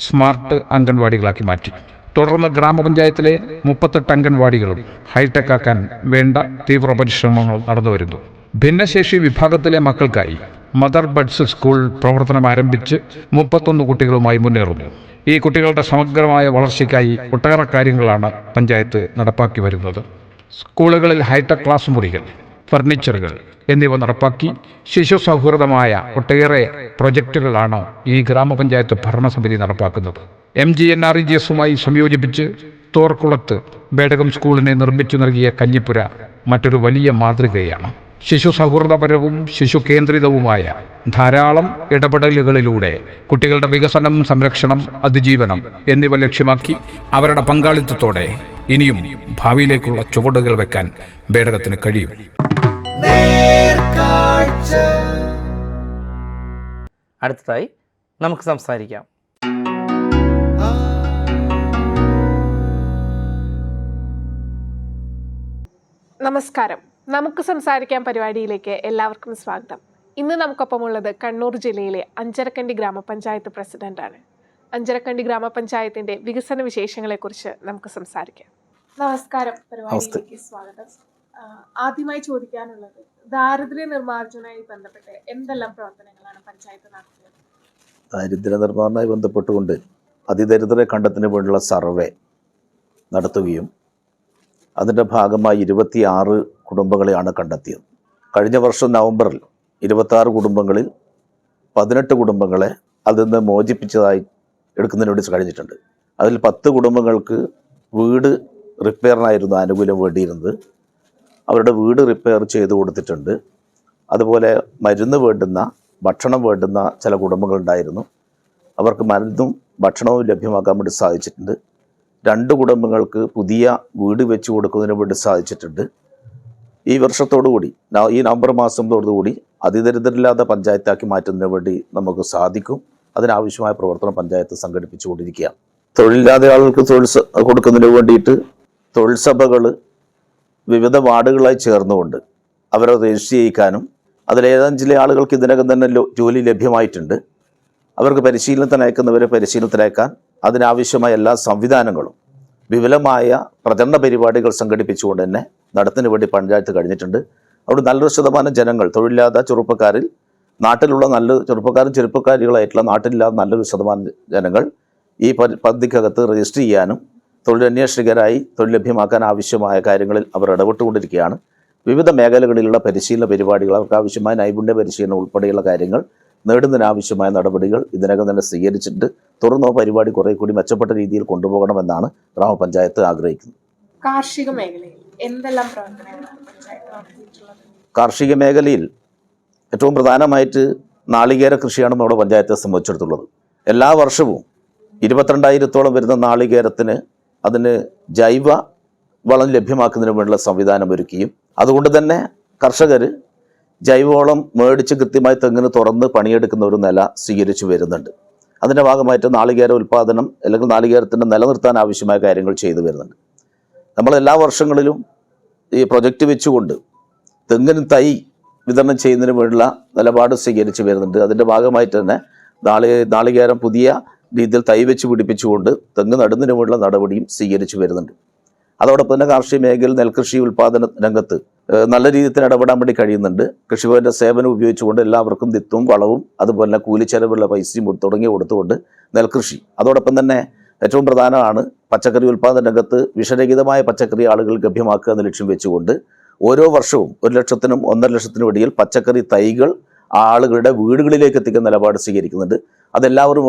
സ്മാർട്ട് അംഗൻവാടികളാക്കി മാറ്റി. തുടർന്ന് ഗ്രാമപഞ്ചായത്തിലെ 38 അംഗൻവാടികളും ഹൈടെക് ആക്കാൻ വേണ്ട തീവ്ര പരിശ്രമങ്ങൾ നടന്നുവരുന്നു. ഭിന്നശേഷി വിഭാഗത്തിലെ മക്കൾക്കായി മദർ ബഡ്സ് സ്കൂൾ പ്രവർത്തനം ആരംഭിച്ച് 31 കുട്ടികളുമായി മുന്നേറുന്നു. ഈ കുട്ടികളുടെ സമഗ്രമായ വളർച്ചയ്ക്കായി ഒട്ടേറെ കാര്യങ്ങളാണ് പഞ്ചായത്ത് നടപ്പാക്കി വരുന്നത്. സ്കൂളുകളിൽ ഹൈടെക് ക്ലാസ് മുറികൾ, ഫർണിച്ചറുകൾ എന്നിവ നടപ്പാക്കി ശിശു സൗഹൃദമായ ഒട്ടേറെ പ്രൊജക്റ്റുകളാണ് ഈ ഗ്രാമപഞ്ചായത്ത് ഭരണസമിതി നടപ്പാക്കുന്നത്. MGNREGS-ഉമായി സംയോജിപ്പിച്ച് തോർക്കുളത്ത് ബേഡകം സ്കൂളിനെ നിർമ്മിച്ചു നൽകിയ കഞ്ഞിപ്പുര മറ്റൊരു വലിയ മാതൃകയാണ്. ശിശു സൗഹൃദപരവും ശിശു കേന്ദ്രിതവുമായ ധാരാളം ഇടപെടലുകളിലൂടെ കുട്ടികളുടെ വികസനം, സംരക്ഷണം, അതിജീവനം എന്നിവ ലക്ഷ്യമാക്കി അവരുടെ പങ്കാളിത്തത്തോടെ ഇനിയും ഭാവിയിലേക്കുള്ള ചുവടുകൾ വെക്കാൻ ബേഡകത്തിന് കഴിയും. അടുത്തതായി നമുക്ക് സംസാരിക്കാം. നമസ്കാരം. നമുക്ക് സംസാരിക്കാൻ പരിപാടിയിലേക്ക് എല്ലാവർക്കും സ്വാഗതം. ഇന്ന് നമുക്കൊപ്പമുള്ളത് കണ്ണൂർ ജില്ലയിലെ അഞ്ചരക്കണ്ടി ഗ്രാമപഞ്ചായത്ത് പ്രസിഡന്റാണ്. അഞ്ചരക്കണ്ടി ഗ്രാമപഞ്ചായത്തിന്റെ വികസന വിശേഷങ്ങളെക്കുറിച്ച് നമുക്ക് സംസാരിക്കാം. നമസ്കാരം, പരിപാടിയിലേക്ക് സ്വാഗതം. ആദ്യമായി ചോദിക്കാനുള്ളത്, ദാരിദ്ര്യ നിർമ്മാർജ്ജനവുമായി ബന്ധപ്പെട്ട് എന്തെല്ലാം പ്രവർത്തനങ്ങളാണ് പഞ്ചായത്ത് നടത്തിയത്? ദാരിദ്ര്യ നിർമ്മാർജ്ജനവുമായി ബന്ധപ്പെട്ടുകൊണ്ട് അതിദരിദ്രരെ കണ്ടെത്തുന്നതിന് വേണ്ടിയുള്ള സർവേ നടത്തുകയും അതിൻ്റെ ഭാഗമായി 26 കുടുംബങ്ങളെയാണ് കണ്ടെത്തിയത്. കഴിഞ്ഞ വർഷം നവംബറിൽ 26 കുടുംബങ്ങളിൽ 18 കുടുംബങ്ങളെ അതിൽ നിന്ന് മോചിപ്പിച്ചതായി എടുക്കുന്നതിന് വേണ്ടി കഴിഞ്ഞിട്ടുണ്ട്. അതിൽ 10 കുടുംബങ്ങൾക്ക് വീട് റിപ്പയറിനായിരുന്നു ആനുകൂല്യം വേണ്ടിയിരുന്നത്. അവരുടെ വീട് റിപ്പയർ ചെയ്ത് കൊടുത്തിട്ടുണ്ട്. അതുപോലെ മരുന്ന് വേണ്ടുന്ന, ഭക്ഷണം വേണ്ടുന്ന ചില കുടുംബങ്ങളുണ്ടായിരുന്നു. അവർക്ക് മരുന്നും ഭക്ഷണവും ലഭ്യമാക്കാൻ വേണ്ടി സാധിച്ചിട്ടുണ്ട്. 2 കുടുംബങ്ങൾക്ക് പുതിയ വീട് വെച്ച് കൊടുക്കുന്നതിന് വേണ്ടി സാധിച്ചിട്ടുണ്ട്. ഈ വർഷത്തോടുകൂടി, ഈ നവംബർ മാസത്തോടുകൂടി അതിദരിദ്രരില്ലാത്ത പഞ്ചായത്താക്കി മാറ്റുന്നതിന് വേണ്ടി നമുക്ക് സാധിക്കും. അതിനാവശ്യമായ പ്രവർത്തനം പഞ്ചായത്ത് സംഘടിപ്പിച്ചുകൊണ്ടിരിക്കുകയാണ്. തൊഴിലില്ലാത്ത ആളുകൾക്ക് തൊഴിൽ കൊടുക്കുന്നതിന് വേണ്ടിയിട്ട് തൊഴിൽ സഭകൾ വിവിധ വാർഡുകളായി ചേർന്നുകൊണ്ട് അവരെ രജിസ്റ്റർ ചെയ്യിക്കാനും, അതിലേതാനും ചില ആളുകൾക്ക് ഇതിനകം തന്നെ ജോലി ലഭ്യമായിട്ടുണ്ട്. അവർക്ക് പരിശീലനത്തിന് അയക്കുന്നവരെ പരിശീലനത്തിനയക്കാൻ അതിനാവശ്യമായ എല്ലാ സംവിധാനങ്ങളും വിപുലമായ പ്രചരണ പരിപാടികൾ സംഘടിപ്പിച്ചുകൊണ്ട് തന്നെ നടത്തിന് വേണ്ടി പഞ്ചായത്ത് കഴിഞ്ഞിട്ടുണ്ട്. അവിടെ നല്ലൊരു ശതമാനം ജനങ്ങൾ, തൊഴിലില്ലാത്ത ചെറുപ്പക്കാരിൽ, നാട്ടിലുള്ള നല്ല ചെറുപ്പക്കാരികളായിട്ടുള്ള നാട്ടിലില്ലാത്ത നല്ലൊരു ശതമാനം ജനങ്ങൾ ഈ പദ്ധതിക്കകത്ത് രജിസ്റ്റർ ചെയ്യാനും തൊഴിലന്വേഷകരായി തൊഴിൽ ലഭ്യമാക്കാൻ ആവശ്യമായ കാര്യങ്ങളിൽ അവർ ഇടപെട്ടുകൊണ്ടിരിക്കുകയാണ്. വിവിധ മേഖലകളിലുള്ള പരിശീലന പരിപാടികൾ, അവർക്ക് ആവശ്യമായ നൈപുണ്യ പരിശീലനം ഉൾപ്പെടെയുള്ള കാര്യങ്ങൾ നേടുന്നതിനാവശ്യമായ നടപടികൾ ഇതിനകം തന്നെ സ്വീകരിച്ചിട്ട് തുടർന്ന് പരിപാടി കുറേ കൂടി മെച്ചപ്പെട്ട രീതിയിൽ കൊണ്ടുപോകണമെന്നാണ് ഗ്രാമപഞ്ചായത്ത് ആഗ്രഹിക്കുന്നത്. കാർഷിക മേഖലയിൽ എന്തെല്ലാം പ്രവർത്തനങ്ങളാണ് പഞ്ചായത്ത് നടത്തിയിട്ടുള്ളത്? കാർഷിക മേഖലയിൽ ഏറ്റവും പ്രധാനമായിട്ട് നാളികേര കൃഷിയാണ് നമ്മുടെ പഞ്ചായത്തെ സംബന്ധിച്ചിടത്തുള്ളത്. എല്ലാ വർഷവും 22,000-ഓളം വരുന്ന നാളികേരത്തിന് അതിന് ജൈവ വളം ലഭ്യമാക്കുന്നതിന് വേണ്ടിയുള്ള സംവിധാനം ഒരുക്കുകയും അതുകൊണ്ട് തന്നെ കർഷകർ ജൈവവളം മേടിച്ച് കൃത്യമായി തെങ്ങിന് തുറന്ന് പണിയെടുക്കുന്ന ഒരു നില സ്വീകരിച്ചു വരുന്നുണ്ട്. അതിൻ്റെ ഭാഗമായിട്ട് നാളികേര ഉൽപ്പാദനം അല്ലെങ്കിൽ നാളികേരത്തിൻ്റെ നിലനിർത്താൻ ആവശ്യമായ കാര്യങ്ങൾ ചെയ്തു വരുന്നുണ്ട്. നമ്മൾ എല്ലാ വർഷങ്ങളിലും ഈ പ്രൊജക്റ്റ് വെച്ചുകൊണ്ട് തെങ്ങിന് തൈ വിതരണം ചെയ്യുന്നതിന് വേണ്ടിയുള്ള നിലപാട് സ്വീകരിച്ചു വരുന്നുണ്ട്. അതിൻ്റെ ഭാഗമായിട്ട് തന്നെ നാളികേരം പുതിയ രീതിയിൽ തൈ വെച്ച് പിടിപ്പിച്ചുകൊണ്ട് തെങ്ങ് നടുന്നതിന് വേണ്ടിയുള്ള നടപടിയും സ്വീകരിച്ചു വരുന്നുണ്ട്. അതോടൊപ്പം തന്നെ കാർഷിക മേഖലയിൽ നെൽകൃഷി ഉൽപ്പാദന രംഗത്ത് നല്ല രീതിയിൽ തന്നെ ഇടപെടാൻ വേണ്ടി കഴിയുന്നുണ്ട്. കൃഷിഭവൻ്റെ സേവനം ഉപയോഗിച്ചുകൊണ്ട് എല്ലാവർക്കും വിത്തും വളവും അതുപോലെ തന്നെ കൂലിച്ചെലവുള്ള പൈസയും തുടങ്ങി കൊടുത്തുകൊണ്ട് നെൽകൃഷി, അതോടൊപ്പം തന്നെ ഏറ്റവും പ്രധാനമാണ് പച്ചക്കറി ഉൽപ്പാദന രംഗത്ത് വിഷരഹിതമായ പച്ചക്കറി ആളുകൾ ലഭ്യമാക്കുക എന്ന ലക്ഷ്യം വെച്ചുകൊണ്ട് ഓരോ വർഷവും 1,00,000-നും 1,50,000-നും ഇടയിൽ പച്ചക്കറി തൈകൾ ആളുകളുടെ വീടുകളിലേക്ക് എത്തിക്കുന്ന നിലപാട് സ്വീകരിക്കുന്നുണ്ട്. അതെല്ലാവരും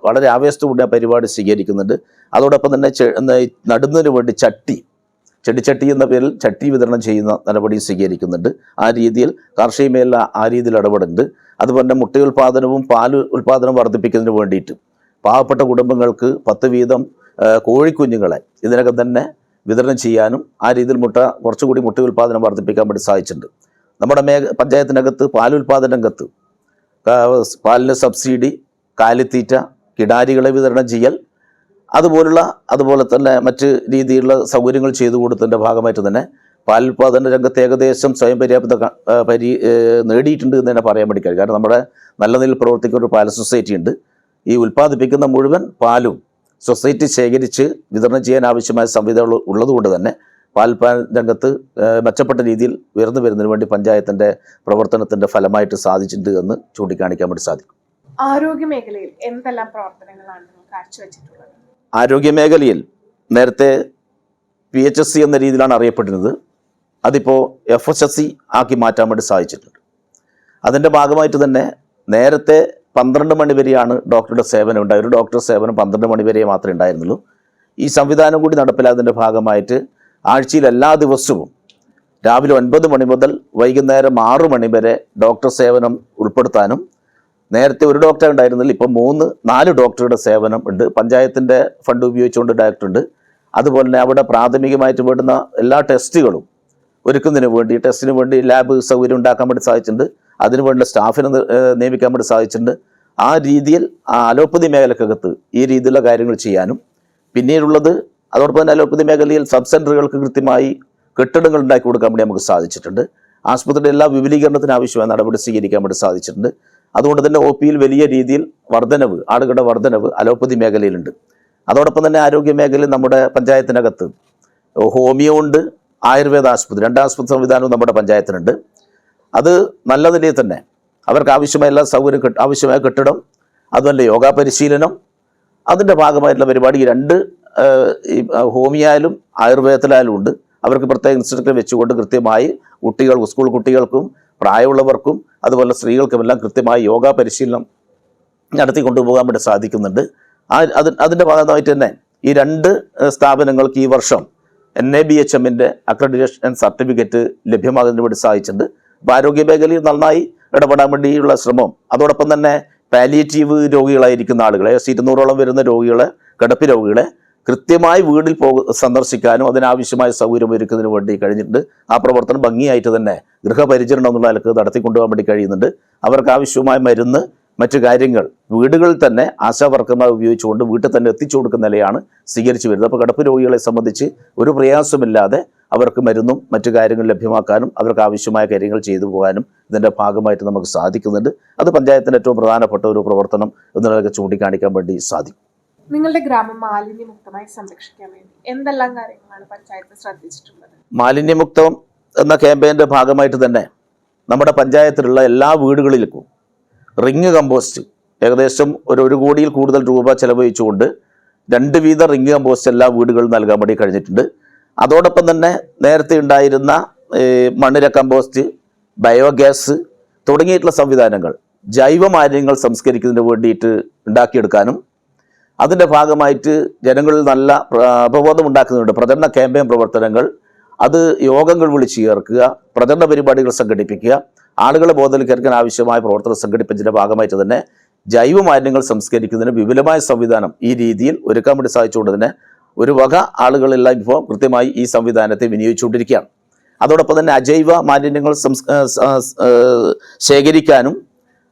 വളരെ ആവേശത്തോടെ ആ പരിപാടി സ്വീകരിക്കുന്നുണ്ട്. അതോടൊപ്പം തന്നെ നടുന്നതിന് വേണ്ടി ചെടിച്ചട്ടി എന്ന പേരിൽ ചട്ടി വിതരണം ചെയ്യുന്ന നടപടി സ്വീകരിക്കുന്നുണ്ട്. ആ രീതിയിൽ കാർഷിക മേഖല ആ രീതിയിൽ ഇടപെടുന്നുണ്ട്. അതുപോലെ മുട്ട ഉൽപ്പാദനവും പാൽ ഉൽപ്പാദനവും വർദ്ധിപ്പിക്കുന്നതിന് വേണ്ടിയിട്ട് പാവപ്പെട്ട കുടുംബങ്ങൾക്ക് 10 വീതം കോഴിക്കുഞ്ഞുങ്ങളെ ഇതിനകം തന്നെ വിതരണം ചെയ്യാനും ആ രീതിയിൽ കുറച്ചുകൂടി മുട്ട ഉൽപ്പാദനം വർദ്ധിപ്പിക്കാൻ വേണ്ടി സാധിച്ചിട്ടുണ്ട്. നമ്മുടെ പഞ്ചായത്തിനകത്ത് പാലുൽപാദന രംഗത്ത് പാലിന് സബ്സിഡി, കാലിത്തീറ്റ, കിടാരികളെ വിതരണം ചെയ്യൽ, അതുപോലെ തന്നെ മറ്റ് രീതിയിലുള്ള സൗകര്യങ്ങൾ ചെയ്തു കൊടുത്തതിൻ്റെ ഭാഗമായിട്ട് തന്നെ പാലുൽപാദന രംഗത്ത് ഏകദേശം സ്വയം പര്യാപ്തത നേടിയിട്ടുണ്ട് എന്ന് തന്നെ പറയാൻ വേണ്ടി കഴിയും. കാരണം നമ്മുടെ നല്ല നിലയിൽ പ്രവർത്തിക്കുന്ന ഒരു പാൽ സൊസൈറ്റി ഉണ്ട്. ഈ ഉൽപ്പാദിപ്പിക്കുന്ന മുഴുവൻ പാലും സൊസൈറ്റി ശേഖരിച്ച് വിതരണം ചെയ്യാൻ ആവശ്യമായ സംവിധാനങ്ങൾ ഉള്ളതുകൊണ്ട് തന്നെ പാലുൽപാദന രംഗത്ത് മെച്ചപ്പെട്ട രീതിയിൽ ഉയർന്നു വരുന്നതിന് വേണ്ടി പഞ്ചായത്തിൻ്റെ പ്രവർത്തനത്തിൻ്റെ ഫലമായിട്ട് സാധിച്ചിട്ടുണ്ട് എന്ന് ചൂണ്ടിക്കാണിക്കാൻ വേണ്ടി സാധിക്കും. ആരോഗ്യ മേഖലയിൽ എന്തെല്ലാം പ്രവർത്തനങ്ങളാണ് നിങ്ങൾ കാഴ്ചവെച്ചിട്ടുള്ളത്? ആരോഗ്യ മേഖലയിൽ നേരത്തെ PHSC എന്ന രീതിയിലാണ് അറിയപ്പെട്ടിരുന്നത്. അതിപ്പോൾ FHSC ആക്കി മാറ്റാൻ വേണ്ടി സാധിച്ചിട്ടുണ്ട്. അതിൻ്റെ ഭാഗമായിട്ട് തന്നെ നേരത്തെ 12 മണി വരെയാണ് ഡോക്ടറുടെ സേവനം ഉണ്ടായത്. ഒരു ഡോക്ടറുടെ സേവനം 12 മണി വരെ മാത്രമേ ഉണ്ടായിരുന്നുള്ളൂ. ഈ സംവിധാനം കൂടി നടപ്പിലായതിൻ്റെ ഭാഗമായിട്ട് ആഴ്ചയിൽ എല്ലാ ദിവസവും രാവിലെ 9 മണി മുതൽ വൈകുന്നേരം 6 മണി വരെ ഡോക്ടർ സേവനം ഉൾപ്പെടുത്താനും, നേരത്തെ ഒരു ഡോക്ടർ ഉണ്ടായിരുന്നില്ല, ഇപ്പോൾ 3-4 ഡോക്ടറുടെ സേവനം ഉണ്ട്. പഞ്ചായത്തിൻ്റെ ഫണ്ട് ഉപയോഗിച്ചുകൊണ്ട് ഡോക്ടറുണ്ട്. അതുപോലെ തന്നെ അവിടെ പ്രാഥമികമായിട്ട് വേണ്ടുന്ന എല്ലാ ടെസ്റ്റുകളും ടെസ്റ്റിന് വേണ്ടി ലാബ് സൗകര്യം ഉണ്ടാക്കാൻ വേണ്ടി സാധിച്ചിട്ടുണ്ട്. അതിനു വേണ്ട സ്റ്റാഫിനെ നിയമിക്കാൻ വേണ്ടി സാധിച്ചിട്ടുണ്ട്. ആ രീതിയിൽ അലോപ്പതി മേഖലക്കകത്ത് ഈ രീതിയിലുള്ള കാര്യങ്ങൾ ചെയ്യാനും, പിന്നീടുള്ളത് അതോടൊപ്പം തന്നെ അലോപ്പതി മേഖലയിൽ സബ് സെൻ്ററുകൾക്ക് കൃത്യമായി കെട്ടിടങ്ങൾ ഉണ്ടാക്കി കൊടുക്കാൻ വേണ്ടി നമുക്ക് സാധിച്ചിട്ടുണ്ട്. ആശുപത്രിയുടെ എല്ലാ വിപുലീകരണത്തിന് ആവശ്യമായ നടപടി സ്വീകരിക്കാൻ വേണ്ടി സാധിച്ചിട്ടുണ്ട്. അതുകൊണ്ട് തന്നെ OPയിൽ വലിയ രീതിയിൽ ആളുകളുടെ വർധനവ് അലോപ്പതി മേഖലയിലുണ്ട്. അതോടൊപ്പം തന്നെ ആരോഗ്യ മേഖലയിൽ നമ്മുടെ പഞ്ചായത്തിനകത്ത് ഹോമിയോ ഉണ്ട്, ആയുർവേദ ആശുപത്രി, 2 ആശുപത്രി സംവിധാനവും നമ്മുടെ പഞ്ചായത്തിനുണ്ട്. അത് നല്ല നിലയിൽ തന്നെ അവർക്ക് ആവശ്യമായ എല്ലാ സൗകര്യം, ആവശ്യമായ കെട്ടിടം, അതുപോലെ യോഗ പരിശീലനം, അതിൻ്റെ ഭാഗമായിട്ടുള്ള പരിപാടി 2 ഹോമിയായാലും ആയുർവേദത്തിലായാലും ഉണ്ട്. അവർക്ക് പ്രത്യേക ഇൻസ്ട്രക്ടറെ വെച്ചുകൊണ്ട് കൃത്യമായി സ്കൂൾ കുട്ടികൾക്കും പ്രായമുള്ളവർക്കും അതുപോലെ സ്ത്രീകൾക്കുമെല്ലാം കൃത്യമായി യോഗ പരിശീലനം നടത്തി കൊണ്ടുപോകാൻ വേണ്ടി സാധിക്കുന്നുണ്ട്. അതിൻ്റെ ഭാഗമായിട്ട് തന്നെ ഈ 2 സ്ഥാപനങ്ങൾക്ക് ഈ വർഷം NABHMൻ്റെ അക്രഡിറ്റേഷൻ സർട്ടിഫിക്കറ്റ് ലഭ്യമാകുന്നതിന് വേണ്ടി സാധിച്ചിട്ടുണ്ട്. അപ്പോൾ ആരോഗ്യ മേഖലയിൽ നന്നായി ഇടപെടാൻ വേണ്ടിയുള്ള ശ്രമം, അതോടൊപ്പം തന്നെ പാലിയേറ്റീവ് രോഗികളായിരിക്കുന്ന ആളുകളെ 200ഓളം വരുന്ന രോഗികളെ, കിടപ്പ് രോഗികളെ കൃത്യമായി വീട്ടിൽ സന്ദർശിക്കാനും അതിനാവശ്യമായ സൗകര്യം ഒരുക്കുന്നതിന് വേണ്ടി കഴിഞ്ഞിട്ടുണ്ട്. ആ പ്രവർത്തനം ഭംഗിയായിട്ട് തന്നെ ഗൃഹപരിചരണം എന്നുള്ള നിലക്ക് നടത്തിക്കൊണ്ടുപോകാൻ വേണ്ടി കഴിയുന്നുണ്ട്. അവർക്ക് ആവശ്യമായ മരുന്ന്, മറ്റു കാര്യങ്ങൾ വീടുകളിൽ തന്നെ ആശാവർക്കർമാർ ഉപയോഗിച്ചുകൊണ്ട് വീട്ടിൽ തന്നെ എത്തിച്ചു കൊടുക്കുന്ന നിലയാണ് സ്വീകരിച്ചു വരുന്നത്. അപ്പോൾ കിടപ്പ് രോഗികളെ സംബന്ധിച്ച് ഒരു പ്രയാസമില്ലാതെ അവർക്ക് മരുന്നും മറ്റു കാര്യങ്ങൾ ലഭ്യമാക്കാനും അവർക്ക് ആവശ്യമായ കാര്യങ്ങൾ ചെയ്തു പോകാനും ഇതിൻ്റെ ഭാഗമായിട്ട് നമുക്ക് സാധിക്കുന്നുണ്ട്. അത് പഞ്ചായത്തിൻ്റെ ഏറ്റവും പ്രധാനപ്പെട്ട ഒരു പ്രവർത്തനം എന്നുള്ളതൊക്കെ ചൂണ്ടിക്കാണിക്കാൻ വേണ്ടി സാധിക്കും. നിങ്ങളുടെ ഗ്രാമം മാലിന്യമുക്തമായി സംരക്ഷിക്കാൻ വേണ്ടി എന്തെല്ലാം കാര്യങ്ങളാണ് പഞ്ചായത്ത് ശ്രദ്ധിച്ചിട്ടുള്ളത്? മാലിന്യമുക്തം എന്ന ക്യാമ്പയിൻ്റെ ഭാഗമായിട്ട് തന്നെ നമ്മുടെ പഞ്ചായത്തിലുള്ള എല്ലാ വീടുകളിലേക്കും റിങ് കമ്പോസ്റ്റ് ഏകദേശം ഒരു 1 കോടിയിൽ കൂടുതൽ രൂപ ചെലവഴിച്ചുകൊണ്ട് 2 വീത റിങ് കമ്പോസ്റ്റ് എല്ലാ വീടുകളിലും നൽകാൻ വേണ്ടി കഴിഞ്ഞിട്ടുണ്ട്. അതോടൊപ്പം തന്നെ നേരത്തെ ഉണ്ടായിരുന്ന മണ്ണിര കമ്പോസ്റ്റ്, ബയോഗ്യാസ് തുടങ്ങിയിട്ടുള്ള സംവിധാനങ്ങൾ ജൈവ മാലിന്യങ്ങൾ സംസ്കരിക്കുന്നതിന് വേണ്ടിയിട്ട് ഉണ്ടാക്കിയെടുക്കാനും അതിൻ്റെ ഭാഗമായിട്ട് ജനങ്ങളിൽ നല്ല അവബോധം ഉണ്ടാക്കുന്നുണ്ട്. പ്രചരണ ക്യാമ്പയിൻ പ്രവർത്തനങ്ങൾ, അത് യോഗങ്ങൾ വിളിച്ചു ചേർക്കുക, പ്രചരണ പരിപാടികൾ സംഘടിപ്പിക്കുക, ആളുകളെ ബോധവൽക്കരിക്കാൻ ആവശ്യമായ പ്രവർത്തനം സംഘടിപ്പിച്ചതിൻ്റെ ഭാഗമായിട്ട് തന്നെ ജൈവ മാലിന്യങ്ങൾ സംസ്കരിക്കുന്നതിന് വിപുലമായ സംവിധാനം ഈ രീതിയിൽ ഒരുക്കാൻ വേണ്ടി സാധിച്ചുകൊണ്ട് തന്നെ ഒരു വക ആളുകളെല്ലാം ഇപ്പോൾ കൃത്യമായി ഈ സംവിധാനത്തെ വിനിയോഗിച്ചുകൊണ്ടിരിക്കുകയാണ്. അതോടൊപ്പം തന്നെ അജൈവ മാലിന്യങ്ങൾ ശേഖരിക്കാനും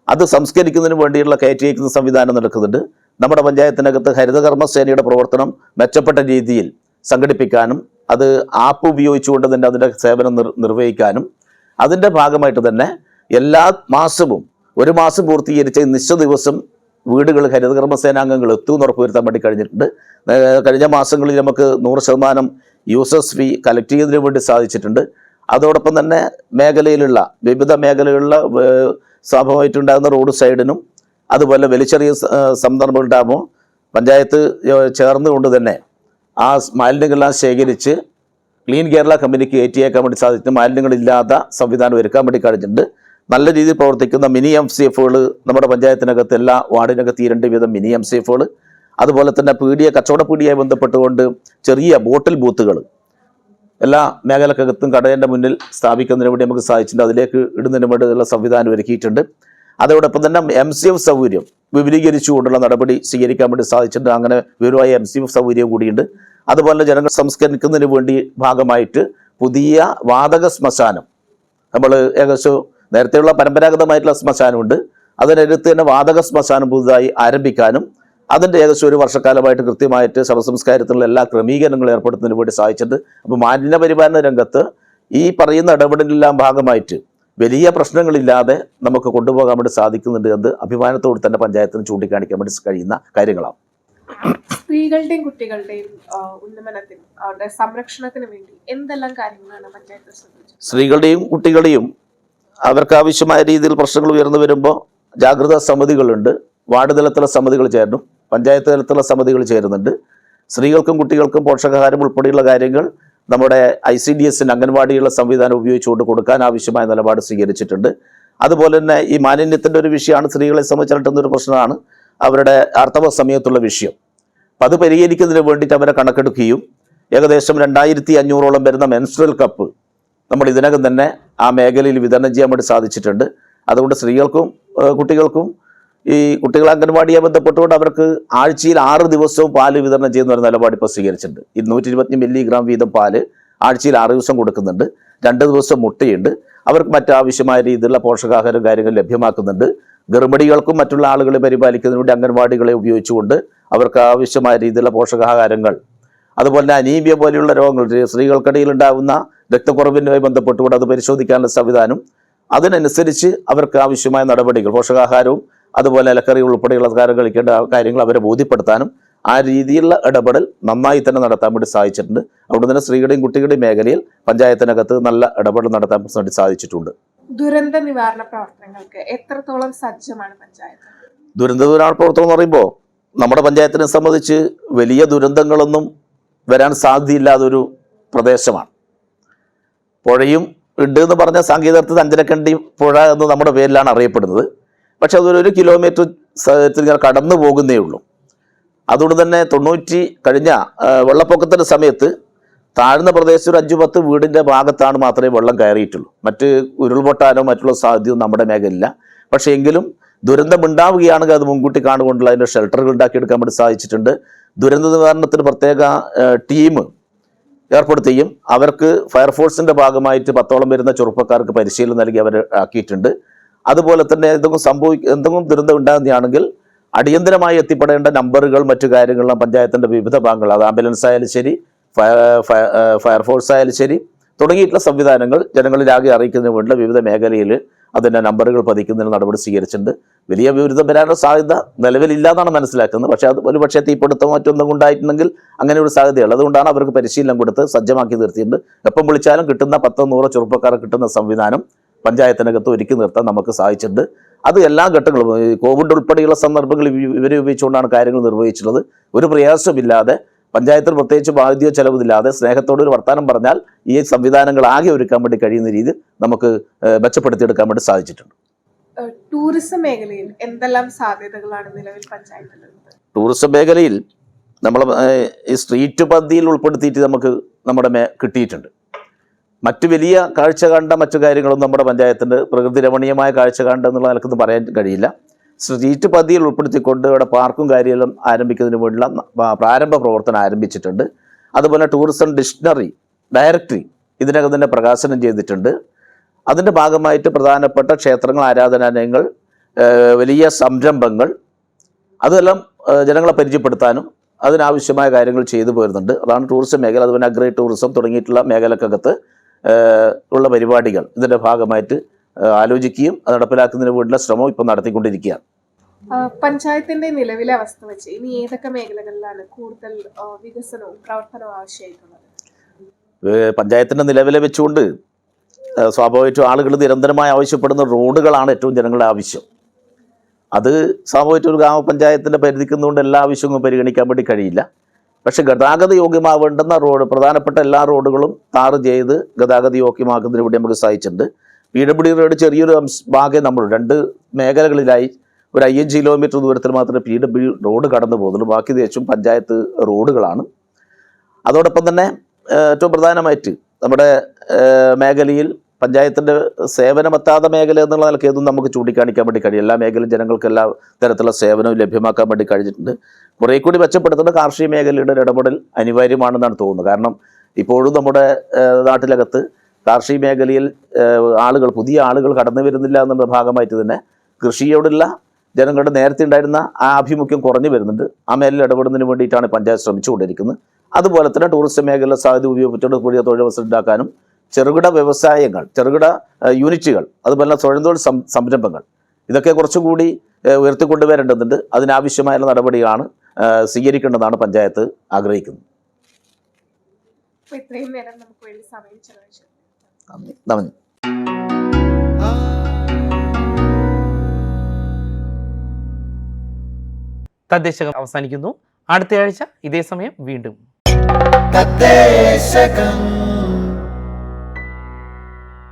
അത് സംസ്കരിക്കുന്നതിന് വേണ്ടിയുള്ള കയറ്റി അയക്കുന്ന സംവിധാനം നടക്കുന്നുണ്ട്. നമ്മുടെ പഞ്ചായത്തിനകത്ത് ഹരിതകർമ്മസേനയുടെ പ്രവർത്തനം മെച്ചപ്പെട്ട രീതിയിൽ സംഘടിപ്പിക്കാനും അത് ആപ്പ് ഉപയോഗിച്ചുകൊണ്ട് തന്നെ അതിൻ്റെ സേവനം നിർവഹിക്കാനും അതിൻ്റെ ഭാഗമായിട്ട് തന്നെ എല്ലാ മാസവും 1 മാസം പൂർത്തീകരിച്ച നിശ്ചിത ദിവസം വീടുകൾ ഹരിതകർമ്മസേനാംഗങ്ങൾ എത്തുമെന്ന് ഉറപ്പുവരുത്താൻ വേണ്ടി കഴിഞ്ഞിട്ടുണ്ട്. കഴിഞ്ഞ മാസങ്ങളിൽ നമുക്ക് 100% യൂസേഴ്സ് ഫീ കളക്ട് ചെയ്യുന്നതിന് വേണ്ടി സാധിച്ചിട്ടുണ്ട്. അതോടൊപ്പം തന്നെ വിവിധ മേഖലകളിലുള്ള സ്വാഭാവികമായിട്ടുണ്ടാകുന്ന റോഡ് സൈഡിനും അതുപോലെ വലിച്ചെറിയ സന്ദർഭം ഉണ്ടാകുമ്പോൾ പഞ്ചായത്ത് ചേർന്നുകൊണ്ട് തന്നെ ആ മാലിന്യങ്ങളെല്ലാം ശേഖരിച്ച് ക്ലീൻ കേരള കമ്പനിക്ക് കയറ്റിയേക്കാൻ വേണ്ടി സാധിച്ചിട്ട് മാലിന്യങ്ങളില്ലാത്ത സംവിധാനം ഒരുക്കാൻ വേണ്ടി കഴിഞ്ഞിട്ടുണ്ട്. നല്ല രീതിയിൽ പ്രവർത്തിക്കുന്ന മിനി MCFകൾ നമ്മുടെ പഞ്ചായത്തിനകത്ത് എല്ലാ വാർഡിനകത്ത് 2 വീതം മിനി MCFകൾ, അതുപോലെ തന്നെ കച്ചവട പീടികയായി ബന്ധപ്പെട്ടുകൊണ്ട് ചെറിയ ബോട്ടിൽ ബൂത്തുകൾ എല്ലാ മേഖലക്കകത്തും കടയുടെ മുന്നിൽ സ്ഥാപിക്കുന്നതിന് വേണ്ടി നമുക്ക് സാധിച്ചിട്ടുണ്ട്. അതിലേക്ക് ഇടുന്നതിന് വേണ്ടിയുള്ള സംവിധാനം ഒരുക്കിയിട്ടുണ്ട്. അതോടൊപ്പം തന്നെ MCF സൗകര്യം വിപുലീകരിച്ചുകൊണ്ടുള്ള നടപടി സ്വീകരിക്കാൻ വേണ്ടി സാധിച്ചിട്ടുണ്ട്. അങ്ങനെ വിപുലമായ MCF സൗകര്യം കൂടിയുണ്ട്. അതുപോലെ ജനങ്ങൾ സംസ്കരിക്കുന്നതിന് വേണ്ടി ഭാഗമായിട്ട് പുതിയ വാതക ശ്മശാനം, നമ്മൾ ഏകദേശം നേരത്തെയുള്ള പരമ്പരാഗതമായിട്ടുള്ള ശ്മശാനമുണ്ട്, അതിനടുത്ത് തന്നെ വാതക ശ്മശാനം പുതുതായി ആരംഭിക്കാനും അതിൻ്റെ ഏകദേശം ഒരു വർഷക്കാലമായിട്ട് കൃത്യമായിട്ട് ശവസംസ്കാരത്തിലുള്ള എല്ലാ ക്രമീകരണങ്ങളും ഏർപ്പെടുത്തുന്നതിന് വേണ്ടി സാധിച്ചിട്ടുണ്ട്. അപ്പോൾ മാലിന്യ പരിപാലന രംഗത്ത് ഈ പറയുന്ന ഇടപെടലെല്ലാം ഭാഗമായിട്ട് വലിയ പ്രശ്നങ്ങളില്ലാതെ നമുക്ക് കൊണ്ടുപോകാൻ വേണ്ടി സാധിക്കുന്നുണ്ട് എന്ന് അഭിമാനത്തോടെ തന്നെ പഞ്ചായത്തിന് ചൂണ്ടിക്കാണിക്കാൻ വേണ്ടി കഴിയുന്ന കാര്യങ്ങളാണ്. സ്ത്രീകളുടെയും കുട്ടികളുടെയും ഉന്നമനത്തിനും അവരുടെ സംരക്ഷണത്തിനും വേണ്ടി എന്തെല്ലാം കാര്യങ്ങളാണ് പഞ്ചായത്ത് ശ്രദ്ധിച്ചത്? സ്ത്രീകളുടെയും കുട്ടികളുടെയും അവർക്ക് ആവശ്യമായ രീതിയിൽ പ്രശ്നങ്ങൾ ഉയർന്നു വരുമ്പോൾ ജാഗ്രതാ സമിതികളുണ്ട്. വാർഡ് തലത്തിലുള്ള സമിതികൾ ചേർന്നു, പഞ്ചായത്ത് തലത്തിലുള്ള സമിതികൾ ചേരുന്നുണ്ട്. സ്ത്രീകൾക്കും കുട്ടികൾക്കും പോഷകാഹാരം ഉൾപ്പെടെയുള്ള കാര്യങ്ങൾ നമ്മുടെ ICDS അംഗൻവാടിയുള്ള സംവിധാനം ഉപയോഗിച്ചുകൊണ്ട് കൊടുക്കാൻ ആവശ്യമായ നിലപാട് സ്വീകരിച്ചിട്ടുണ്ട്. അതുപോലെ തന്നെ ഈ മാലിന്യത്തിൻ്റെ ഒരു വിഷയമാണ് സ്ത്രീകളെ സംബന്ധിച്ചിടത്തുന്നൊരു പ്രശ്നമാണ് അവരുടെ ആർത്തവ സമയത്തുള്ള വിഷയം. അപ്പം അത് പരിഹരിക്കുന്നതിന് വേണ്ടിയിട്ട് അവരെ കണക്കെടുക്കുകയും ഏകദേശം 2500ഓളം വരുന്ന മെൻസ്ട്രൽ കപ്പ് നമ്മൾ ഇതിനകം തന്നെ ആ മേഖലയിൽ വിതരണം ചെയ്യാൻ വേണ്ടി സാധിച്ചിട്ടുണ്ട്. അതുകൊണ്ട് സ്ത്രീകൾക്കും കുട്ടികൾക്കും ഈ കുട്ടികളെ അംഗൻവാടിയെ ബന്ധപ്പെട്ടുകൊണ്ട് അവർക്ക് ആഴ്ചയിൽ 6 ദിവസവും പാല് വിതരണം ചെയ്യുന്ന ഒരു നിലപാട് ഇപ്പോൾ സ്വീകരിച്ചിട്ടുണ്ട്. 225 മില്ലിഗ്രാം വീതം പാല് ആഴ്ചയിൽ 6 ദിവസം കൊടുക്കുന്നുണ്ട്. 2 ദിവസം മുട്ടയുണ്ട്. അവർക്ക് മറ്റാവശ്യമായ രീതിയിലുള്ള പോഷകാഹാരം കാര്യങ്ങൾ ലഭ്യമാക്കുന്നുണ്ട്. ഗർഭിണികൾക്കും മറ്റുള്ള ആളുകളെ പരിപാലിക്കുന്നതിന് വേണ്ടി അംഗൻവാടികളെ ഉപയോഗിച്ചുകൊണ്ട് അവർക്ക് ആവശ്യമായ രീതിയിലുള്ള പോഷകാഹാരങ്ങൾ, അതുപോലെ തന്നെ അനീമിയ പോലെയുള്ള രോഗങ്ങൾ സ്ത്രീകൾക്കിടയിൽ ഉണ്ടാകുന്ന രക്തക്കുറവിനുമായി ബന്ധപ്പെട്ടുകൊണ്ട് അത് പരിശോധിക്കാനുള്ള സംവിധാനം, അതിനനുസരിച്ച് അവർക്ക് ആവശ്യമായ നടപടികൾ പോഷകാഹാരവും അതുപോലെ ഇലക്കറി ഉൾപ്പെടെയുള്ള കാര്യങ്ങൾ കഴിക്കേണ്ട കാര്യങ്ങൾ അവരെ ബോധ്യപ്പെടുത്താനും ആ രീതിയിലുള്ള ഇടപെടൽ നന്നായി തന്നെ നടത്താൻ വേണ്ടി സാധിച്ചിട്ടുണ്ട്. അതുകൊണ്ട് തന്നെ സ്ത്രീകളുടെയും കുട്ടികളുടെയും മേഖലയിൽ പഞ്ചായത്തിനകത്ത് നല്ല ഇടപെടൽ നടത്താൻ വേണ്ടി സാധിച്ചിട്ടുണ്ട്. ദുരന്ത നിവാരണ പ്രവർത്തനങ്ങൾക്ക് എത്രത്തോളം സജ്ജമാണ് പഞ്ചായത്ത്? ദുരന്ത നിവാരണ പ്രവർത്തനം എന്ന് പറയുമ്പോൾ നമ്മുടെ പഞ്ചായത്തിനെ സംബന്ധിച്ച് വലിയ ദുരന്തങ്ങളൊന്നും വരാൻ സാധ്യതയില്ലാതൊരു പ്രദേശമാണ്. പുഴയും ഉണ്ട് എന്ന് പറഞ്ഞ സാങ്കേതികത്തിൽ അഞ്ചരക്കണ്ടി പുഴ എന്ന് നമ്മുടെ പേരിലാണ് അറിയപ്പെടുന്നത്. പക്ഷെ അതൊരു കിലോമീറ്റർ ഇങ്ങനെ കടന്നു പോകുന്നേ ഉള്ളൂ. അതുകൊണ്ട് തന്നെ കഴിഞ്ഞ വെള്ളപ്പൊക്കത്തിൻ്റെ സമയത്ത് താഴ്ന്ന പ്രദേശത്ത് ഒരു 5-10 വീടിൻ്റെ ഭാഗത്താണ് മാത്രമേ വെള്ളം കയറിയിട്ടുള്ളൂ. മറ്റ് ഉരുൾപൊട്ടാനോ മറ്റുള്ള സാധ്യതയും നമ്മുടെ മേഖലയില്ല. പക്ഷേ എങ്കിലും ദുരന്തം ഉണ്ടാവുകയാണെങ്കിൽ അത് മുൻകൂട്ടി കാണുകൊണ്ടുള്ള അതിൻ്റെ ഷെൽട്ടറുകൾ ഉണ്ടാക്കിയെടുക്കാൻ വേണ്ടി സാധിച്ചിട്ടുണ്ട്. ദുരന്ത നിവാരണത്തിന് പ്രത്യേക ടീം ഏർപ്പെടുത്തുകയും അവർക്ക് ഫയർഫോഴ്സിൻ്റെ ഭാഗമായിട്ട് 10ഓളം വരുന്ന ചെറുപ്പക്കാർക്ക് പരിശീലനം നൽകി അവരെ ആക്കിയിട്ടുണ്ട്. അതുപോലെ തന്നെ എന്തെങ്കിലും ദുരന്തം ഉണ്ടാകുന്നതാണെങ്കിൽ അടിയന്തരമായി എത്തിപ്പെടേണ്ട നമ്പറുകൾ മറ്റു കാര്യങ്ങളെല്ലാം പഞ്ചായത്തിൻ്റെ വിവിധ ഭാഗങ്ങൾ, അത് ആംബുലൻസ് ആയാലും ശരി, ഫയർഫോഴ്സ് ആയാലും ശരി തുടങ്ങിയിട്ടുള്ള സംവിധാനങ്ങൾ ജനങ്ങളിലാകെ അറിയിക്കുന്നതിന് വേണ്ടിയുള്ള വിവിധ മേഖലയിൽ അതിൻ്റെ നമ്പറുകൾ പതിക്കുന്നതിന് നടപടി സ്വീകരിച്ചിട്ടുണ്ട്. വലിയ വിപരീതം വരാനുള്ള സാധ്യത നിലവിലില്ലാന്നാണ് മനസ്സിലാക്കുന്നത്. പക്ഷേ അത് ഒരു പക്ഷേ തീപിടുത്തമോ മറ്റൊന്നും ഉണ്ടായിട്ടുണ്ടെങ്കിൽ അങ്ങനെ ഒരു സാധ്യതയുള്ളത്. അതുകൊണ്ടാണ് അവർക്ക് പരിശീലനം കൊടുത്ത് സജ്ജമാക്കി നിർത്തിയിട്ടുണ്ട്. എപ്പം വിളിച്ചാലും കിട്ടുന്ന 10-100 ചെറുപ്പക്കാരെ കിട്ടുന്ന സംവിധാനം പഞ്ചായത്തിനകത്ത് ഒരുക്കി നിർത്താൻ നമുക്ക് സാധിച്ചിട്ടുണ്ട്. അത് എല്ലാ ഘട്ടങ്ങളും കോവിഡ് ഉൾപ്പെടെയുള്ള സന്ദർഭങ്ങളിൽ ഇവരെ ഉപയോഗിച്ചുകൊണ്ടാണ് കാര്യങ്ങൾ നിർവഹിച്ചിട്ടുള്ളത്. ഒരു പ്രയാസമില്ലാതെ പഞ്ചായത്തിന് പ്രത്യേകിച്ച് ബാധ്യത ചെലവില്ലാതെ സ്നേഹത്തോടെ ഒരു വർത്തമാനം പറഞ്ഞാൽ ഈ സംവിധാനങ്ങൾ ആകെ ഒരുക്കാൻ വേണ്ടി കഴിയുന്ന രീതിയിൽ നമുക്ക് മെച്ചപ്പെടുത്തിയെടുക്കാൻ വേണ്ടി സാധിച്ചിട്ടുണ്ട്. ടൂറിസം മേഖലയിൽ എന്തെല്ലാം സാധ്യതകളാണ് നിലവിൽ പഞ്ചായത്തിലുള്ളത്? ടൂറിസം മേഖലയിൽ നമ്മൾ ഈ സ്ട്രീറ്റ് പദ്ധതിയിൽ ഉൾപ്പെടുത്തിയിട്ട് നമ്മുടെ കിട്ടിയിട്ടുണ്ട്. മറ്റു വലിയ കാഴ്ച കണ്ട മറ്റു കാര്യങ്ങളൊന്നും നമ്മുടെ പഞ്ചായത്തിൻ്റെ പ്രകൃതി രമണീയമായ കാഴ്ച കണ്ട എന്നുള്ള നിലക്കൊന്നും പറയാൻ കഴിയില്ല. സ്ട്രീറ്റ് പദ്ധതിയിൽ ഉൾപ്പെടുത്തിക്കൊണ്ട് ഇവിടെ പാർക്കും കാര്യങ്ങളും ആരംഭിക്കുന്നതിന് വേണ്ടിയുള്ള പ്രാരംഭ പ്രവർത്തനം ആരംഭിച്ചിട്ടുണ്ട്. അതുപോലെ ടൂറിസം ഡിക്ഷണറി ഡയറക്ടറി ഇതിനകം തന്നെ പ്രകാശനം ചെയ്തിട്ടുണ്ട്. അതിൻ്റെ ഭാഗമായിട്ട് പ്രധാനപ്പെട്ട ക്ഷേത്രങ്ങൾ, ആരാധനാലയങ്ങൾ, വലിയ സംരംഭങ്ങൾ അതെല്ലാം ജനങ്ങളെ പരിചയപ്പെടുത്താനും അതിനാവശ്യമായ കാര്യങ്ങൾ ചെയ്തു പോരുന്നുണ്ട്. അതാണ് ടൂറിസം മേഖല. അതുപോലെ അഗ്രേ ടൂറിസം തുടങ്ങിയിട്ടുള്ള മേഖലക്കകത്ത് ഉള്ള പരിപാടികൾ ഇതിൻ്റെ ഭാഗമായിട്ട് ആലോചിക്കുകയും അത് നടപ്പിലാക്കുന്നതിന് വേണ്ടിയുള്ള ശ്രമം ഇപ്പം നടത്തിക്കൊണ്ടിരിക്കുകയാണ്. പഞ്ചായത്തിന്റെ നിലവിലെ അവസ്ഥ വെച്ച് ഇനി ഏതൊക്കെ മേഖലകളിലാണ് കൂടുതൽ വികസനവും പ്രവർത്തനവും ആവശ്യമായിട്ടുള്ളത്? പഞ്ചായത്തിൻ്റെ നിലവിലെ വെച്ചുകൊണ്ട് സ്വാഭാവികമായിട്ടും ആളുകൾ നിരന്തരമായി ആവശ്യപ്പെടുന്ന റോഡുകളാണ് ഏറ്റവും ജനങ്ങളുടെ ആവശ്യം. അത് സ്വാഭാവികമായിട്ടും ഒരു ഗ്രാമപഞ്ചായത്തിൻ്റെ പരിധിക്കുന്നതുകൊണ്ട് എല്ലാ ആവശ്യങ്ങളും പരിഗണിക്കാൻ വേണ്ടി കഴിയില്ല. പക്ഷെ ഗതാഗത യോഗ്യമാവേണ്ടുന്ന പ്രധാനപ്പെട്ട എല്ലാ റോഡുകളും ടാർ ചെയ്ത് ഗതാഗത യോഗ്യമാക്കുന്നതിന് വേണ്ടി നമുക്ക് സാധിച്ചിട്ടുണ്ട്. PWD റോഡ് ചെറിയൊരു ഭാഗം നമ്മൾ 2 മേഖലകളിലായി ഒരു 5 കിലോമീറ്റർ ദൂരത്തിൽ മാത്രമേ PWD റോഡ് കടന്നു പോകുന്നുള്ളൂ. ബാക്കി ദേശം പഞ്ചായത്ത് റോഡുകളാണ്. അതോടൊപ്പം തന്നെ ഏറ്റവും പ്രധാനമായിട്ട് നമ്മുടെ മേഖലയിൽ പഞ്ചായത്തിൻ്റെ സേവനമെത്താത്ത മേഖല എന്നുള്ള നിലയ്ക്ക് ഏതും നമുക്ക് ചൂണ്ടിക്കാണിക്കാൻ വേണ്ടി കഴിയും. എല്ലാ മേഖലയും ജനങ്ങൾക്ക് എല്ലാ തരത്തിലുള്ള സേവനവും ലഭ്യമാക്കാൻ വേണ്ടി കഴിഞ്ഞിട്ടുണ്ട്. കുറേ കൂടി മെച്ചപ്പെടുത്തേണ്ട കാർഷിക മേഖലയുടെ ഇടപെടൽ അനിവാര്യമാണെന്നാണ് തോന്നുന്നത്. കാരണം ഇപ്പോഴും നമ്മുടെ നാട്ടിലകത്ത് കാർഷിക മേഖലയിൽ പുതിയ ആളുകൾ കടന്നു വരുന്നില്ല എന്നുള്ള ഭാഗമായിട്ട് തന്നെ കൃഷിയോടുള്ള ജനങ്ങളുടെ നേരത്തെ ഉണ്ടായിരുന്ന ആ ആഭിമുഖ്യം കുറഞ്ഞു വരുന്നുണ്ട്. ആ മേഖലയിൽ ഇടപെടുന്നതിന് വേണ്ടിയിട്ടാണ് പഞ്ചായത്ത് ശ്രമിച്ചുകൊണ്ടിരിക്കുന്നത്. അതുപോലെ തന്നെ ടൂറിസ്റ്റ് മേഖല സാധ്യത ഉപയോഗപ്പെട്ടുകൊണ്ട് പുതിയ തൊഴിലവസരം ഉണ്ടാക്കാനും ചെറുകിട വ്യവസായങ്ങൾ, ചെറുകിട യൂണിറ്റുകൾ, അതുപോലെ സ്വയം തൊഴിൽ സംരംഭങ്ങൾ ഇതൊക്കെ കുറച്ചുകൂടി ഉയർത്തിക്കൊണ്ടുവരേണ്ടതുണ്ട്. അതിനാവശ്യമായ നടപടിയാണ് സ്വീകരിക്കേണ്ടതാണ് പഞ്ചായത്ത് ആഗ്രഹിക്കുന്നത്. ഇത്രയും നേരം നമുക്ക് വേണ്ടി സമയം ചെലവഴിച്ചു. നന്ദി. തദ്ദേശകം അവസാനിക്കുന്നു. അടുത്തയാഴ്ച ഇതേ സമയം വീണ്ടും. തദ്ദേശകം.